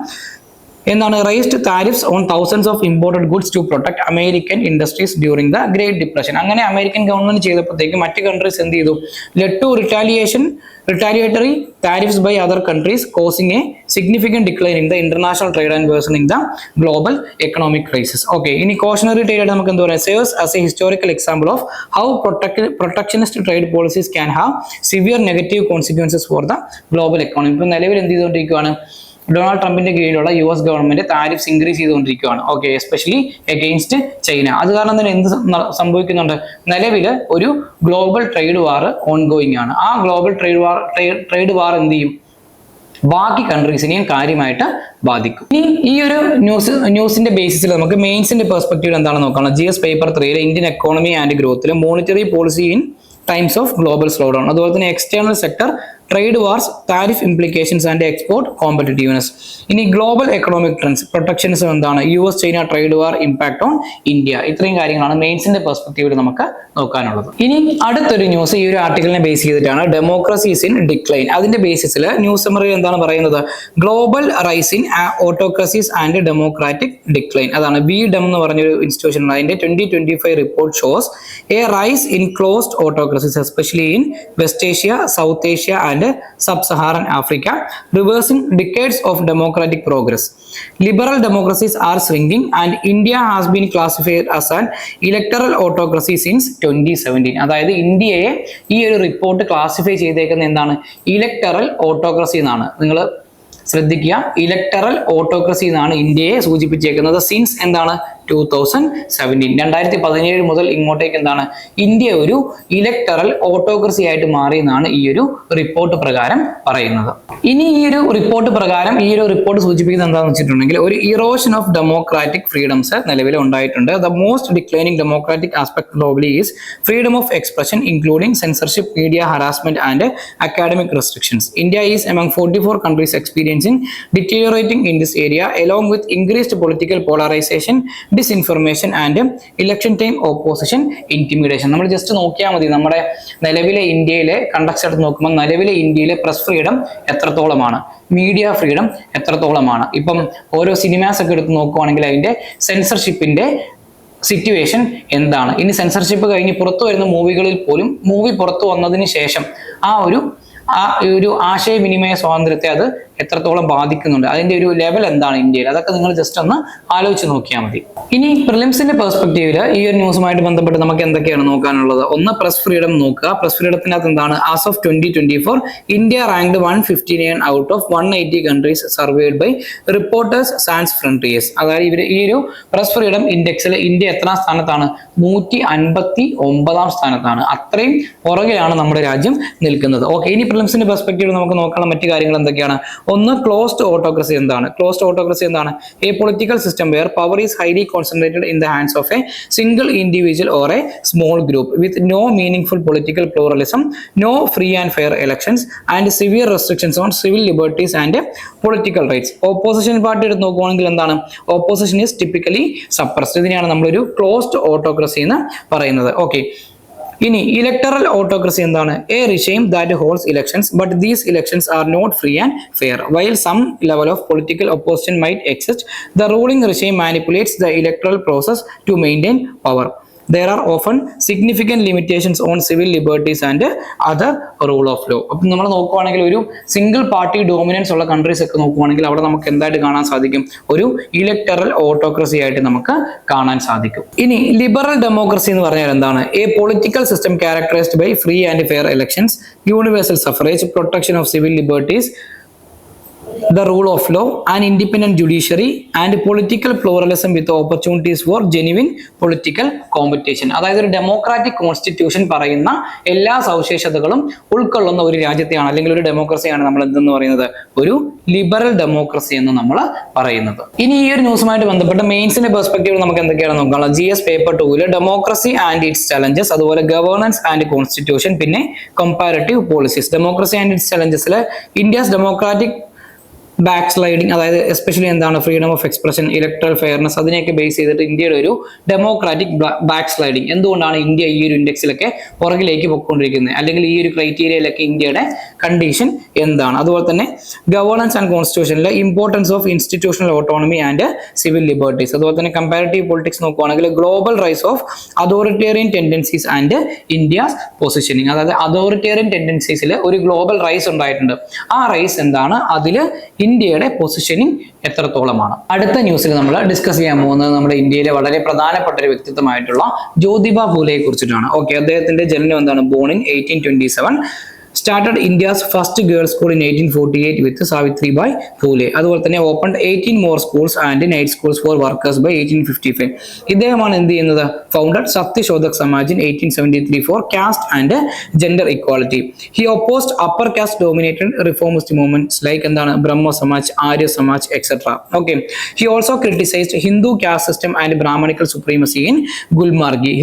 എന്താണ്? Raised tariffs on thousands of imported goods to protect American industries during the Great Depression. അങ്ങനെ അമേരിക്കൻ ഗവൺമെന്റ് ചെയ്തപ്പോഴത്തേക്ക് മറ്റ് കൺട്രീസ് എന്ത് ചെയ്തു, led to retaliatory tariffs by other countries, causing a significant decline in the international trade and worsening the global economic crisis. Okay, in cautionary trade നമുക്ക് എന്താ പറയുക, serves as a historical example of how protectionist trade policies can have severe negative consequences for the global economy. ഇപ്പോൾ നിലവിൽ എന്ത് ചെയ്തുകൊണ്ടിരിക്കുകയാണ്, Donald ട്രംപിന്റെ കീഴിലുള്ള US government tariffs increase ചെയ്തുകൊണ്ടിരിക്കുകയാണ്. Okay, especially against China. അത് കാരണം തന്നെ എന്ത് സംഭവിക്കുന്നുണ്ട്, നിലവിൽ ഒരു ഗ്ലോബൽ ട്രേഡ് വാർ ഓൺഗോയിങ് ആണ്. ആ ഗ്ലോബൽ ട്രേഡ് വാർ എന്ത് ചെയ്യും, ബാക്കി കൺട്രീസിനെയും കാര്യമായിട്ട് ബാധിക്കും. ഇനി ഈ ഒരു ന്യൂസിന്റെ ബേസിസിൽ നമുക്ക് മെയിൻസിന്റെ പെർസ്പെക്റ്റീവ് എന്താണെന്ന് നോക്കണം. GS paper 3 Indian economy and ഗ്രോത്തിൽ monetary policy in times of global slowdown. അതുപോലെ തന്നെ external sector, trade wars, tariff implications and export competitiveness. ഇനി ഗ്ലോബൽ എക്കണോമിക് ട്രെൻഡ്സ്, പ്രൊട്ടക്ഷനിസം എന്താണ്, US China trade war impact on India. ഇത്രയും കാര്യങ്ങളാണ് മെയിൻസിന്റെ പെർസ്പെക്റ്റീവിൽ നമുക്ക് നോക്കാനുള്ളത്. ഇനി അടുത്തൊരു ന്യൂസ് ഈ ഒരു ആർട്ടിക്കിളിനെ ബേസ് ചെയ്തിട്ടാണ്, ഡെമോക്രസീസ് ഇൻ ഡിക്ലൈൻ. അതിന്റെ ബേസിസിൽ ന്യൂസ് സമ്മറി എന്താണ് പറയുന്നത്, global rise in autocracies and democratic decline. അതാണ് BDEM എന്ന് പറഞ്ഞൊരു ഇൻസ്റ്റിറ്റ്യൂഷൻ. അതിന്റെ 2025 report shows a rise in closed autocracies especially in West Asia, South Asia and Sub-Saharan Africa, reversing decades of democratic progress. Liberal democracies are shrinking and India has been classified as an electoral autocracy since 2017. അതായത് ഇന്ത്യയെ ഈ ഒരു report classify ചെയ്തേക്കുന്നത് എന്താണ്, electoral autocracy എന്നാണ്. നിങ്ങൾ ശ്രദ്ധിക്കുക, electoral autocracy എന്നാണ് ഇന്ത്യയെ സൂചിപ്പിച്ചേക്കുന്നത്. സിൻസ് എന്താണ്, 2017, 2017 മുതൽ ഇങ്ങോട്ടേക്ക് എന്താണ്, ഇന്ത്യ ഒരു ഇലക്ടറൽ ഓട്ടോക്രസി ആയിട്ട് മാറിയെന്നാണ് ഈ ഒരു റിപ്പോർട്ട് പ്രകാരം പറയുന്നത്. ഇനി ഈ ഒരു റിപ്പോർട്ട് പ്രകാരം ഈ ഒരു റിപ്പോർട്ട് സൂചിപ്പിക്കുന്നത് എന്താണെന്ന് വെച്ചിട്ടുണ്ടെങ്കിൽ, ഒരു ഇറോഷൻ ഓഫ് ഡെമോക്രാറ്റിക് ഫ്രീഡംസ് നിലവിൽ ഉണ്ടായിട്ടുണ്ട്. The most declining democratic aspect globally is freedom of expression including censorship, media harassment and academic restrictions. India is among 44 countries experiencing deteriorating in this area along with increased political polarization, disinformation and election time opposition intimidation. നമ്മൾ just നോക്കിയാൽ മതി, നമ്മുടെ നിലവിലെ ഇന്ത്യയിലെ conducts എടുത്ത് നോക്കുമ്പോൾ നിലവിലെ ഇന്ത്യയിലെ പ്രസ് ഫ്രീഡം എത്രത്തോളമാണ്, മീഡിയ ഫ്രീഡം എത്രത്തോളമാണ്. ഇപ്പം ഓരോ സിനിമാസ് ഒക്കെ എടുത്ത് നോക്കുവാണെങ്കിൽ അതിന്റെ സെൻസർഷിപ്പിന്റെ സിറ്റുവേഷൻ എന്താണ്. ഇനി സെൻസർഷിപ്പ് കഴിഞ്ഞ് പുറത്തു വരുന്ന മൂവികളിൽ പോലും മൂവി പുറത്തു വന്നതിന് ശേഷം ആ ഒരു ആശയവിനിമയ സ്വാതന്ത്ര്യത്തെ അത് എത്രത്തോളം ബാധിക്കുന്നുണ്ട്, അതിന്റെ ഒരു ലെവൽ എന്താണ് ഇന്ത്യയിൽ, അതൊക്കെ നിങ്ങൾ ജസ്റ്റ് ഒന്ന് ആലോചിച്ച് നോക്കിയാൽ മതി. ഇനി പ്രിലിംസിന്റെ പെർസ്പെക്റ്റീവിൽ ഈ ഒരു ന്യൂസുമായിട്ട് ബന്ധപ്പെട്ട് നമുക്ക് എന്തൊക്കെയാണ് നോക്കാനുള്ളത്. ഒന്ന്, പ്രസ് ഫ്രീഡം നോക്കുക. പ്രസ് ഫ്രീഡത്തിനകത്ത് എന്താണ്, as of 2024 India ranked 159 out of 180 countries surveyed by Reporters Sans Frontières. അതായത് ഈ ഒരു പ്രസ് ഫ്രീഡം ഇൻഡെക്സിൽ ഇന്ത്യ എത്രാം സ്ഥാനത്താണ്, 159 സ്ഥാനത്താണ്. അത്രയും പുറകിലാണ് നമ്മുടെ രാജ്യം നിൽക്കുന്നത്. ഓക്കെ, ഇനി പ്രിലിംസിന്റെ പെർസ്പെക്റ്റീവ് നമുക്ക് നോക്കണം മറ്റു കാര്യങ്ങൾ എന്തൊക്കെയാണ്. ഒന്ന്, ക്ലോസ്ഡ് ഓട്ടോക്രസി എന്താണ്. ക്ലോസ്ഡ് ഓട്ടോക്രസി എന്താണ്, a political system where power is highly concentrated in the hands of a single individual or a small group with no meaningful political pluralism, no free and fair elections and severe restrictions on civil liberties and political rights. Opposition party എടുത്ത് നോക്കുകയാണെങ്കിൽ എന്താണ്, opposition is typically suppressed. ഇതിനെയാണ് നമ്മളൊരു closed autocracy എന്ന് പറയുന്നത്. Okay, ഇനി electoral autocracy എന്താണ്, a regime that holds elections but these elections are not free and fair. While some level of political opposition might exist, the ruling regime manipulates the electoral process to maintain power. there are often significant limitations on civil liberties and other rule of law. അപ്പം നമ്മൾ നോക്കുവാണെങ്കിൽ ഒരു single party dominance ഉള്ള countries ഒക്കെ നോക്കുവാണെങ്കിൽ അവിടെ നമുക്ക് എന്തായിട്ട് കാണാൻ സാധിക്കും? ഒരു ഇലക്ടറൽ ഓട്ടോക്രസി ആയിട്ട് നമുക്ക് കാണാൻ സാധിക്കും. ഇനി ലിബറൽ ഡെമോക്രസി എന്ന് പറഞ്ഞാൽ എന്താണ്? A political system characterized by free and fair elections, universal suffrage, protection of civil liberties, the rule of law, an independent judiciary and political pluralism with opportunities for genuine political competition. അതായത് ഒരു democratic constitution പറയുന്ന എല്ലാ സവിശേഷതകളും ഉൾക്കൊള്ളുന്ന ഒരു രാജ്യത്തെയാണ് അല്ലെങ്കിൽ ഒരു ഡെമോക്രസിയാണ് നമ്മൾ എന്തെന്ന് പറയുന്നത്? ഒരു ലിബറൽ ഡെമോക്രസി എന്ന് നമ്മൾ പറയുന്നത്. ഇനി ഈ ഒരു ന്യൂസുമായിട്ട് ബന്ധപ്പെട്ട് മെയിൻസിന്റെ പെർസ്പെക്റ്റീവ് നമുക്ക് എന്തൊക്കെയാണ് നോക്കാം? GS paper 2 democracy and its challenges, അതുപോലെ ഗവേണൻസ് ആൻഡ് കോൺസ്റ്റിറ്റ്യൂഷൻ, പിന്നെ comparative policies. Democracy and its ചലഞ്ചസിൽ ഇന്ത്യസ് ഡെമോക്രാറ്റിക് ബാക്ക് സ്ലൈഡിങ്, അതായത് എസ്പെഷ്യലി എന്താണ് freedom of expression, electoral fairness, അതിനെയൊക്കെ ബേസ് ചെയ്തിട്ട് ഇന്ത്യയുടെ ഒരു ഡെമോക്രാറ്റിക് ബാക്ക് സ്ലൈഡിങ്. എന്തുകൊണ്ടാണ് ഇന്ത്യ ഈ ഒരു ഇൻഡെക്സിലൊക്കെ പുറകിലേക്ക് പൊയ്ക്കൊണ്ടിരിക്കുന്നത്, അല്ലെങ്കിൽ ഈ ഒരു ക്രൈറ്റീരിയയിലൊക്കെ ഇന്ത്യയുടെ കണ്ടീഷൻ എന്താണ്? അതുപോലെ തന്നെ ഗവേണൻസ് ആൻഡ് കോൺസ്റ്റിറ്റ്യൂഷനിലെ importance of institutional autonomy and civil liberties. അതുപോലെ തന്നെ കമ്പാരിറ്റീവ് പൊളിറ്റിക്സ് നോക്കുവാണെങ്കിൽ global rise of authoritarian tendencies and India's positioning. അതായത് അതോറിറ്റേറിയൻ ടെൻഡൻസീസിൽ ഒരു ഗ്ലോബൽ റൈസ് ഉണ്ടായിട്ടുണ്ട്. ആ റൈസ് എന്താണ്? അതിൽ ഇന്ത്യയുടെ പൊസിഷനിങ് എത്രത്തോളമാണ്? അടുത്ത ന്യൂസിൽ നമ്മൾ ഡിസ്കസ് ചെയ്യാൻ പോകുന്നത് നമ്മുടെ ഇന്ത്യയിലെ വളരെ പ്രധാനപ്പെട്ട ഒരു വ്യക്തിത്വമായിട്ടുള്ള ജ്യോതിബ ഫൂലെയെ കുറിച്ചിട്ടാണ്. ഓക്കെ, അദ്ദേഹത്തിന്റെ ജനനം എന്താണ്? Born in 1827. Started India's first girls school in 1848 with Savitribai Phule. അതുപോലെ തന്നെ opened 18 more schools and night schools for workers by 1855. ഇദ്ദേഹമാണ് എന്ത് ചെയ്യുന്നത്? Founded Satyashodhak Samaj in 1873 for caste and gender equality. He opposed upper caste dominated reformist movements like എന്താണ്? Brahmo Samaj, Arya Samaj, etc. Okay. He also criticized Hindu caste system and Brahmanical supremacy in Gulmargi.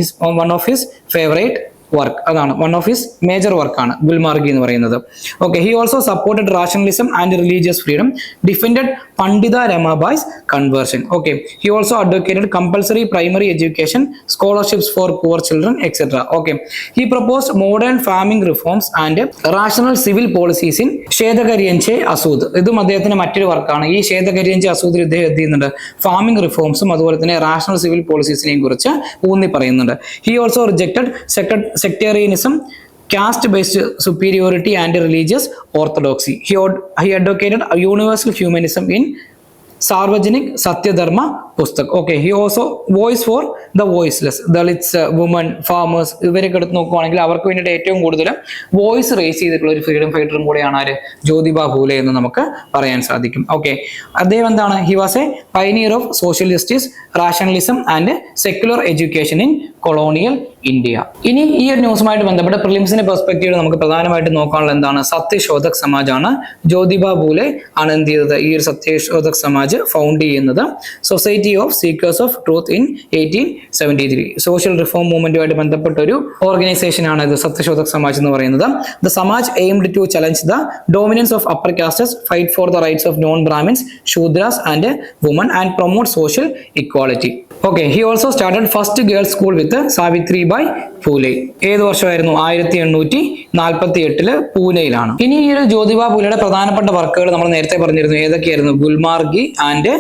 One of his favorite work, അതാണ് one of his major വർക്കാണ് ഗുൽമാർഗി എന്ന് പറയുന്നത്. Okay, he also supported rationalism and religious freedom, defended Pandita Ramabai's conversion. Okay, he also advocated compulsory primary education, scholarships for poor children, etcetera. Okay, he proposed modern farming reforms and rational civil policies in Shetkaryanche Asud. ഇതും അദ്ദേഹത്തിന്റെ മറ്റൊരു വർക്കാണ്. ഈ ഷേതകരിയൻചെ അസൂദിൽ ഇദ്ദേഹം എന്ത് ചെയ്യുന്നുണ്ട്? Farming റിഫോംസും അതുപോലെ തന്നെ റാഷണൽ സിവിൽ പോളിസീസിനെയും കുറിച്ച് ഊന്നി പറയുന്നുണ്ട്. He also rejected sectarianism, caste-based superiority and religious orthodoxy. He advocated a universal humanism in Sarvajanik Satyadharma Pustak. Okay, he also voice for the voiceless, Dalits, women, farmers. ഇവരൊക്കെ എടുത്ത് നോക്കുവാണെങ്കിൽ അവർക്ക് വേണ്ടിയിട്ട് ഏറ്റവും കൂടുതൽ വോയിസ് റേസ് ചെയ്തിട്ടുള്ള ഒരു ഫ്രീഡം ഫൈറ്ററും കൂടെയാണ് ആര്? ജ്യോതിബ ഫൂലെ എന്ന് നമുക്ക് പറയാൻ സാധിക്കും. ഓക്കെ, അദ്ദേഹം എന്താണ്? He was A pioneer of social justice, rationalism and secular education in colonial India. ഇനി ഈ ഒരു ന്യൂസുമായിട്ട് ബന്ധപ്പെട്ട് പ്രിലിംസിന്റെ പെർസ്പെക്റ്റീവ് നമുക്ക് പ്രധാനമായിട്ട് നോക്കാനുള്ള എന്താണ്? സത്യശോധക് സമാജ് ആണ്. ജ്യോതിബ ഫൂലെ ആണ് എന്ത് ചെയ്തത്? ഈ ഒരു സത്യശോധക് സമാജ് ഫൗണ്ട് ചെയ്യുന്നത്. Society of seekers of truth in 1873. Social reform മൂവ്മെന്റുമായിട്ട് ബന്ധപ്പെട്ട ഒരു ഓർഗനൈസേഷൻ ആണ് ഇത് സത്യശോധക് സമാജ് എന്ന് പറയുന്നത്. The Samaj aimed to challenge the dominance of upper castes, fight for the rights of non Brahmins, Shudras and women and promote social equality. Okay, he also started first girls school with Savitribai Phule. ഏത് വർഷമായിരുന്നു? 1848 പൂനെയിലാണ്. ഇനി ഈ ഒരു ജ്യോതിബ ഫൂലെയുടെ പ്രധാനപ്പെട്ട വർക്കുകൾ നമ്മൾ നേരത്തെ പറഞ്ഞിരുന്നു. ഏതൊക്കെയായിരുന്നു? ഗുൽമാർഗി ആൻഡ്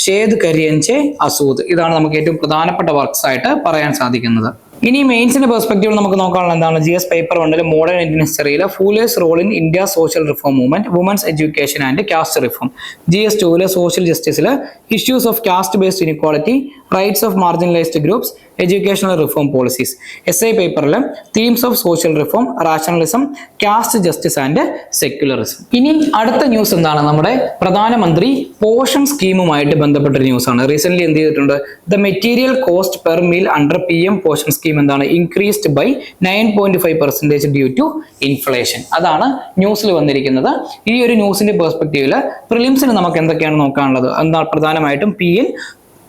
ഷേതകരിയൻചെ അസൂദ്. ഇതാണ് നമുക്ക് ഏറ്റവും പ്രധാനപ്പെട്ട വർക്ക്സ് ആയിട്ട് പറയാൻ സാധിക്കുന്നത്. ഇനി മെയിൻസിന്റെ പെർസ്പെക്റ്റീവ് നമുക്ക് നോക്കാനുള്ള എന്താണ്? GS പേപ്പർ 1 മോഡേൺ ഇന്ത്യൻ ഹിസ്റ്ററിയിലെ Phule's role in India social reform movement, women's education and caste reform. GS 2 social ജസ്റ്റിസിലെ issues of caste based inequality, rights of marginalised groups, educational reform policies. SI പേപ്പറിൽ themes of social reform, rationalism, caste justice and secularism. ഇനി അടുത്ത news എന്താണ്? നമ്മുടെ പ്രധാനമന്ത്രി portion സ്കീമുമായിട്ട് ബന്ധപ്പെട്ട news ആണ്. Recent എന്ത് ചെയ്തിട്ടുണ്ട്? The material cost per meal under PM Poshan scheme എന്താണ്? Increased by 9.5% due to inflation. അതാണ് ന്യൂസിൽ വന്നിരിക്കുന്നത്. ഈ ഒരു ന്യൂസിന്റെ പെർസ്പെക്റ്റീവില് പ്രിലിംസിന് നമുക്ക് എന്തൊക്കെയാണ് നോക്കാനുള്ളത്? എന്താണ്? പ്രധാനമായിട്ടും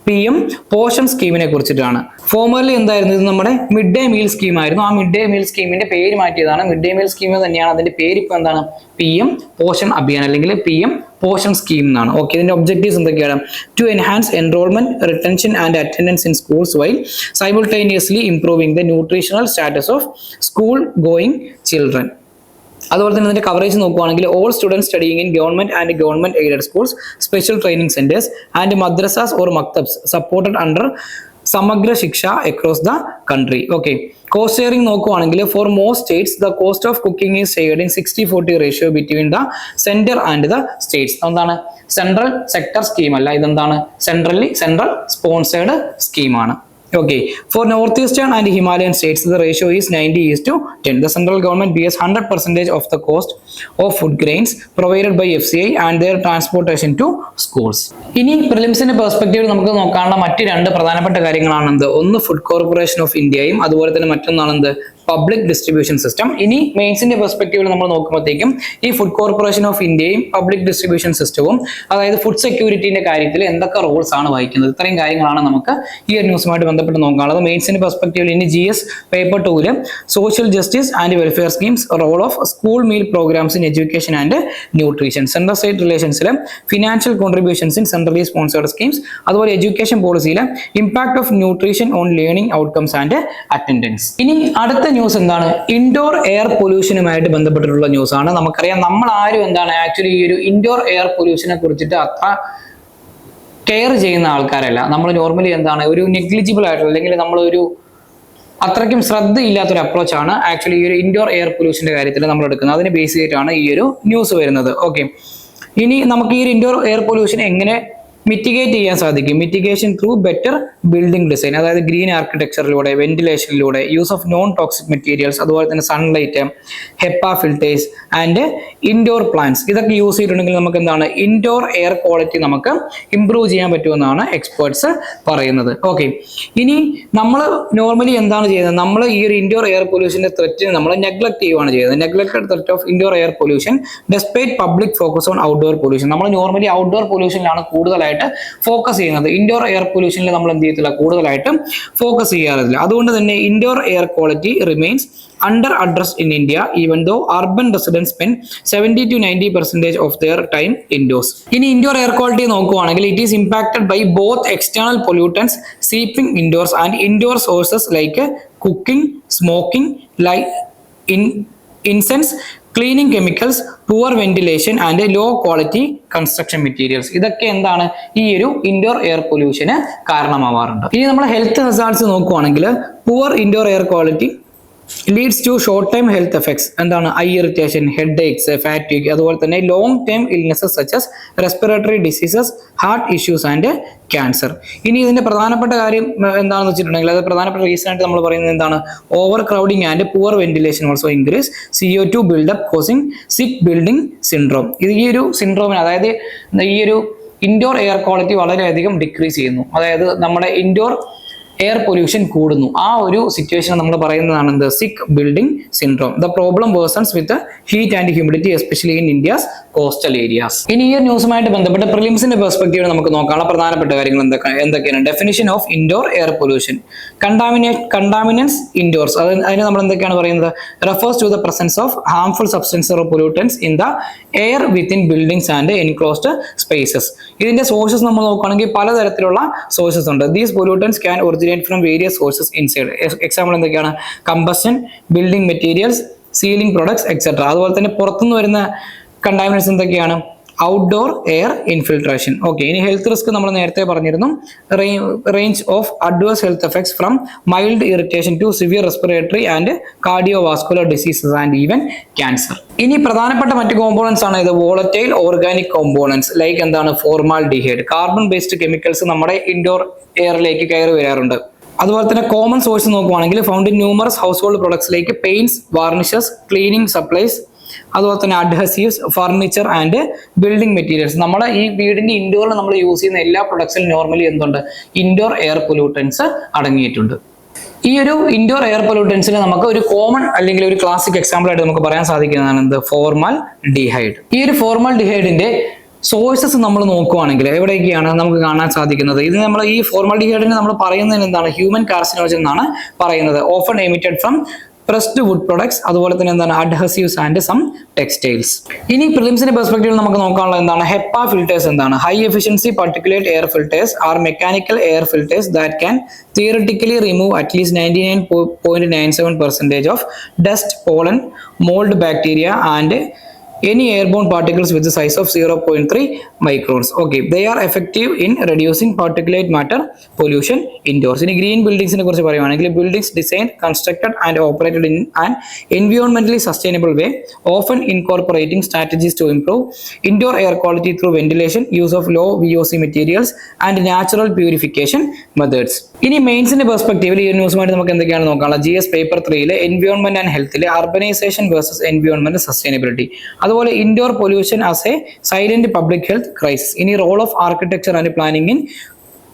PM പോഷൻ സ്കീമിനെ കുറിച്ചിട്ടാണ്. ഫോർമർലി എന്തായിരുന്നു? ഇത് നമ്മുടെ മിഡ് ഡേ മീൽ സ്കീം ആയിരുന്നു. ആ മിഡ് ഡേ മീൽ സ്കീമിന്റെ പേര് മാറ്റിയതാണ്. മിഡ് ഡേ മീൽ സ്കീം തന്നെയാണ്. അതിന്റെ പേര് ഇപ്പൊ എന്താണ്? PM പോഷൻ അഭിയാൻ അല്ലെങ്കിൽ PM പോഷൻ സ്കീം എന്നാണ്. ഓക്കെ, ഇതിന്റെ ഒബ്ജക്റ്റീവ്സ് എന്തൊക്കെയാണ്? To enhance enrolment, retention and attendance in schools while simultaneously improving the nutritional status of school going children. അതുപോലെ തന്നെ ഇതിന്റെ കവറേജ് നോക്കുകയാണെങ്കിൽ all students studying in government and government aided schools, special training centres and madrasas or maktabs supported under Samagra Shiksha across the country. Okay. Cost sharing നോക്കുവാണെങ്കിൽ for most states the cost of cooking is shared in 60-40 ratio between the center and the states. എന്താണ് central sector scheme അല്ല, ഇതെന്താണ് central sponsored സ്കീമാണ്. Okay, for northeastern and Himalayan states the ratio is 90:10. The central government bears 100% of the cost of food grains provided by FCI and their transportation to schools. ഇനി പ്രിലിംസിന്റെ perspective നമുക്ക് നോക്കാനുള്ള മറ്റ് രണ്ട് പ്രധാനപ്പെട്ട കാര്യങ്ങളാണെന്ത്, ഒന്ന് ഫുഡ് കോർപ്പറേഷൻ ഓഫ് ഇന്ത്യയും അതുപോലെ തന്നെ മറ്റൊന്നാണെന്ത് പബ്ലിക് ഡിസ്ട്രിബ്യൂഷൻ സിസ്റ്റം. ഇനി മെയിൻസിന്റെ പെർസ്പെക്റ്റീവിൽ നമ്മൾ നോക്കുമ്പോഴത്തേക്കും ഈ ഫുഡ് കോർപ്പറേഷൻ ഓഫ് ഇന്ത്യയും പബ്ലിക് ഡിസ്ട്രിബ്യൂഷൻ സിസ്റ്റവും അതായത് ഫുഡ് സെക്യൂരിറ്റിന്റെ കാര്യത്തിൽ എന്തൊക്കെ റോൾസ് ആണ് വഹിക്കുന്നത്, ഇത്രയും കാര്യങ്ങളാണ് നമുക്ക് ഈ ഒരു ന്യൂസുമായിട്ട് ബന്ധപ്പെട്ട് നോക്കാനുള്ളത്. മെയിൻസിന്റെ പെർസ്പെക്റ്റീവിൽ ഇനി GS paper 2 social justice and welfare schemes, role of school meal programmes in education and nutrition, central state റിലേഷൻസിലെ financial contributions in centrally sponsored schemes, അതുപോലെ എഡ്യൂക്കേഷൻ പോളിസിയിലെ impact of nutrition on learning outcomes and attendance. ഇനി അടുത്ത news എന്താണ്, indoor air പൊല്യൂഷനുമായിട്ട് ബന്ധപ്പെട്ടിട്ടുള്ള news ആണ്. നമുക്കറിയാം നമ്മൾ ആരും എന്താണ് ആക്ച്വലി ഈ ഒരു ഇൻഡോർ എയർ പൊല്യൂഷനെ കുറിച്ചിട്ട് അത്ര കെയർ ചെയ്യുന്ന ആൾക്കാരല്ല. നമ്മൾ നോർമലി എന്താണ് ഒരു നെഗ്ലിജിബിൾ ആയിട്ടുള്ള അല്ലെങ്കിൽ നമ്മളൊരു അത്രയ്ക്കും ശ്രദ്ധയില്ലാത്തൊരു അപ്രോച്ചാണ് ആക്ച്വലി ഈ ഒരു ഇൻഡോർ എയർ പൊല്യൂഷന്റെ കാര്യത്തിൽ നമ്മൾ എടുക്കുന്നത്. അതിന് ബേസ് ചെയ്തിട്ടാണ് ഈ ഒരു ന്യൂസ് വരുന്നത്. ഓക്കെ, ഇനി നമുക്ക് ഈ ഒരു ഇൻഡോർ എയർ പൊല്യൂഷൻ എങ്ങനെ മിറ്റിഗേറ്റ് ചെയ്യാൻ സാധിക്കും? Mitigation through better building design, അതായത് ഗ്രീൻ ആർക്കിടെക്ചറിലൂടെ, വെന്റിലേഷനിലൂടെ, use of non toxic materials, അതുപോലെ തന്നെ sunlight, hepa filters and indoor plants, ഇതൊക്കെ യൂസ് ചെയ്തിട്ടുണ്ടെങ്കിൽ നമുക്ക് എന്താണ് ഇൻഡോർ എയർ ക്വാളിറ്റി നമുക്ക് ഇംപ്രൂവ് ചെയ്യാൻ പറ്റുമെന്നാണ് എക്സ്പേർട്സ് പറയുന്നത്. ഓക്കെ, ഇനി നമ്മൾ നോർമലി എന്താണ് ചെയ്യുന്നത്, നമ്മൾ ഈ ഒരു ഇൻഡോർ എയർ പൊല്യൂഷന്റെ ത്രെറ്റിനെ നമ്മൾ നെഗ്ലക്ട് ചെയ്യുകയാണ് ചെയ്യുന്നത്. Neglected threat of indoor air pollution despite public focus on outdoor pollution. നമ്മൾ നോർമലി ഔട്ട്ഡോർ പൊല്യൂഷനിലാണ് കൂടുതലായിട്ട് ഫോക്കസ് ചെയ്യുന്നത്. ഇൻഡോർ എയർ പൊല്യൂഷനിൽ നമ്മൾ എന്ത് ചെയ്യത്തില്ല, കൂടുതലായിട്ട് ഫോക്കസ് ചെയ്യാറില്ല. അതുകൊണ്ട് തന്നെ indoor air quality remains under addressed in India even though urban residents spend 70-90% of their time indoors. In indoor air quality നോക്കുവാണെങ്കിൽ it is impacted by both external pollutants seeping indoors and indoor sources like cooking, smoking, like incense, cleaning chemicals, poor ventilation and low quality construction materials. ഇതൊക്കെ എന്താണ് ഈ ഒരു indoor air പൊല്യൂഷന് കാരണമാവാറുണ്ട്. ഇനി നമ്മൾ health hazards നോക്കുവാണെങ്കിൽ poor indoor air quality leads to short term health effects. എന്താണ് I irritation, head aches, fatigue, അതുപോലെ തന്നെ long term illnesses such as respiratory diseases, heart issues and cancer. ഇനി ഇതിന്റെ പ്രധാനപ്പെട്ട കാര്യം എന്താണെന്ന് വെച്ചിട്ടുണ്ടെങ്കിൽ അത് പ്രധാനപ്പെട്ട റീസൺ ആയിട്ട് നമ്മൾ പറയുന്നത് എന്താണ്, over crowding and poor ventilation also increase CO2 buildup causing sick building syndrome. ഇത് ഈ ഒരു സിൻഡ്രോമിന് അതായത് ഈ ഒരു ഇൻഡോർ എയർ ക്വാളിറ്റി വളരെയധികം ഡിക്രീസ് ചെയ്യുന്നു, അതായത് നമ്മുടെ ഇൻഡോർ എയർ പൊല്യൂഷൻ കൂടുന്നു. ആ ഒരു സിറ്റുവേഷൻ നമ്മൾ പറയുന്നതാണ് എന്ത്, sick building syndrome. The problem worsens with heat and humidity especially in India's coastal areas. ഇനി ഈ ന്യൂസുമായിട്ട് ബന്ധപ്പെട്ട് പ്രിലിംസിന്റെ പെർസ്പെക്റ്റീവ് നമുക്ക് നോക്കാനുള്ള പ്രധാനപ്പെട്ട കാര്യങ്ങൾ എന്തൊക്കെയാണ്? Definition of indoor air pollution, contaminants indoors, അതിന് നമ്മൾ എന്തൊക്കെയാണ് പറയുന്നത്, refers to the presence of harmful substance or pollutants in the air within buildings and enclosed spaces. ഇതിന്റെ സോഴ്സസ് നമ്മൾ നോക്കുകയാണെങ്കിൽ പലതരത്തിലുള്ള സോഴ്സസ് ഉണ്ട്. These pollutants can originate from various sources inside. Example എന്തൊക്കെയാണ്, combustion, building materials, sealing products etcetera. അതുപോലെ തന്നെ പുറത്തുനിന്ന് വരുന്ന കണ്ടാമിനൻസ് എന്തൊക്കെയാണ്, ഔട്ട്ഡോർ എയർ ഇൻഫിൽട്രേഷൻ. ഓക്കെ, ഇനി ഹെൽത്ത് റിസ്ക് നമ്മൾ നേരത്തെ പറഞ്ഞിരുന്നു, range of adverse health effects from mild irritation to severe respiratory and cardiovascular diseases and even cancer. ഇനി പ്രധാനപ്പെട്ട മറ്റ് കോമ്പോണൻസ് ആണ് ഇത് വോളറ്റൈൽ ഓർഗാനിക് കോമ്പോണൻസ് ലൈക്ക് എന്താണ് ഫോർമാൽഡിഹൈഡ്, കാർബൺ ബേസ്ഡ് കെമിക്കൽസ് നമ്മുടെ ഇൻഡോർ എയറിലേക്ക് കയറി വരാറുണ്ട്. അതുപോലെ തന്നെ കോമൺ സോഴ്സ് നോക്കുവാണെങ്കിൽ found in numerous household products like paints, varnishes, cleaning supplies, അതുപോലെ തന്നെ adhesives, furniture and building materials. നമ്മുടെ ഈ വീടിന്റെ ഇൻഡോറിൽ നമ്മൾ യൂസ് ചെയ്യുന്ന എല്ലാ പ്രൊഡക്ട്സിലും നോർമലി എന്തുണ്ട്, ഇൻഡോർ എയർ പൊല്യൂട്ടൻസ് അടങ്ങിയിട്ടുണ്ട്. ഈ ഒരു ഇൻഡോർ എയർ പൊല്യൂട്ടൻസിന് നമുക്ക് ഒരു കോമൺ അല്ലെങ്കിൽ ഒരു ക്ലാസിക് എക്സാമ്പിൾ ആയിട്ട് നമുക്ക് പറയാൻ സാധിക്കുന്നതാണ് എന്ത്, ഫോർമാൽ ഡിഹൈഡ്. ഈ ഒരു ഫോർമാൽ ഡിഹൈഡിന്റെ സോഴ്സസ് നമ്മൾ നോക്കുവാണെങ്കിൽ എവിടെയൊക്കെയാണ് നമുക്ക് കാണാൻ സാധിക്കുന്നത്, ഇത് നമ്മൾ ഈ ഫോർമാൽഡിഹൈഡിനെ നമ്മൾ പറയുന്നതിന് എന്താണ്, ഹ്യൂമൻ കാർസിനോജൻ എന്നാണ് പറയുന്നത്. Often emitted from pressed wood products, അതുപോലെ തന്നെ എന്താണ് അഡ്ഹസീവ്സ് ആൻഡ് സം ടെക്സ്റ്റൈൽസ്. ഇനി പ്രിലിംസിന്റെ പെർസ്പെക്റ്റീവ് നമുക്ക് നോക്കാനുള്ളത് എന്താണ്, ഹെപ്പ ഫിൽറ്റേഴ്സ് എന്താണ്, high efficiency particulate air filters are mechanical air filters that can theoretically remove at least 99.97% of dust, pollen, mould bacteria and any airborne particles with the size of 0.3 microns. Okay, they are effective in reducing particulate matter pollution indoors. ഇനി green ബിൽഡിംഗ്സിനെ കുറിച്ച് പറയുവാണെങ്കിൽ buildings designed, constructed and operated in an environmentally sustainable way, often incorporating strategies to improve indoor air quality through ventilation, use of low VOC materials and natural purification methods. ഇനി മെയിൻസിന്റെ പെർസ്പെക്റ്റീവിൽ ഈ ന്യൂസുമായിട്ട് നമുക്ക് എന്തൊക്കെയാണ് നോക്കാം. GS paper 3 environment and ഹെൽത്തിലെ urbanisation versus environment sustainability, അതുപോലെ indoor pollution as a silent public health crisis. ഇനി role of architecture and planning in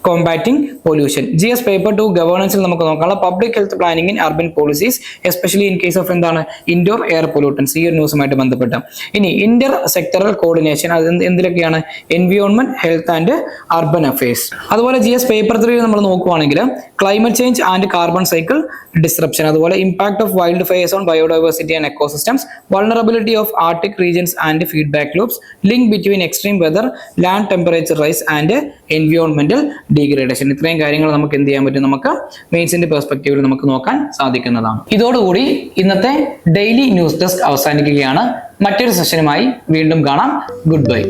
combating pollution. GS paper 2 ഗവേണൻസിൽ നമുക്ക് നോക്കാം public health planning in urban policies especially in case of എന്താണ് indoor air pollutants. ഈ ഒരു ന്യൂസുമായിട്ട് ബന്ധപ്പെട്ട ഇനി ഇന്റർ സെക്ടറൽ കോർഡിനേഷൻ, അത് എന്തിലൊക്കെയാണ് environment, health and urban affairs. അതുപോലെ GS പേപ്പർ 3 നമ്മൾ നോക്കുവാണെങ്കിൽ climate change and carbon cycle disruption, അതുപോലെ impact of wildfires on biodiversity and ecosystems, vulnerability of Arctic regions and feedback loops, link between extreme weather, land temperature rise and എൻവയോൺമെന്റൽ degradation. ഇത്രയും കാര്യങ്ങൾ നമുക്ക് എന്ത് ചെയ്യാൻ പറ്റും, നമുക്ക് മെയിൻസിന്റെ പെർസ്പെക്റ്റീവിൽ നമുക്ക് നോക്കാൻ സാധിക്കുന്നതാണ്. ഇതോടുകൂടി ഇന്നത്തെ ഡെയിലി ന്യൂസ് ഡെസ്ക് അവസാനിക്കുകയാണ്. മറ്റൊരു സെഷനുമായി വീണ്ടും കാണാം. Good bye.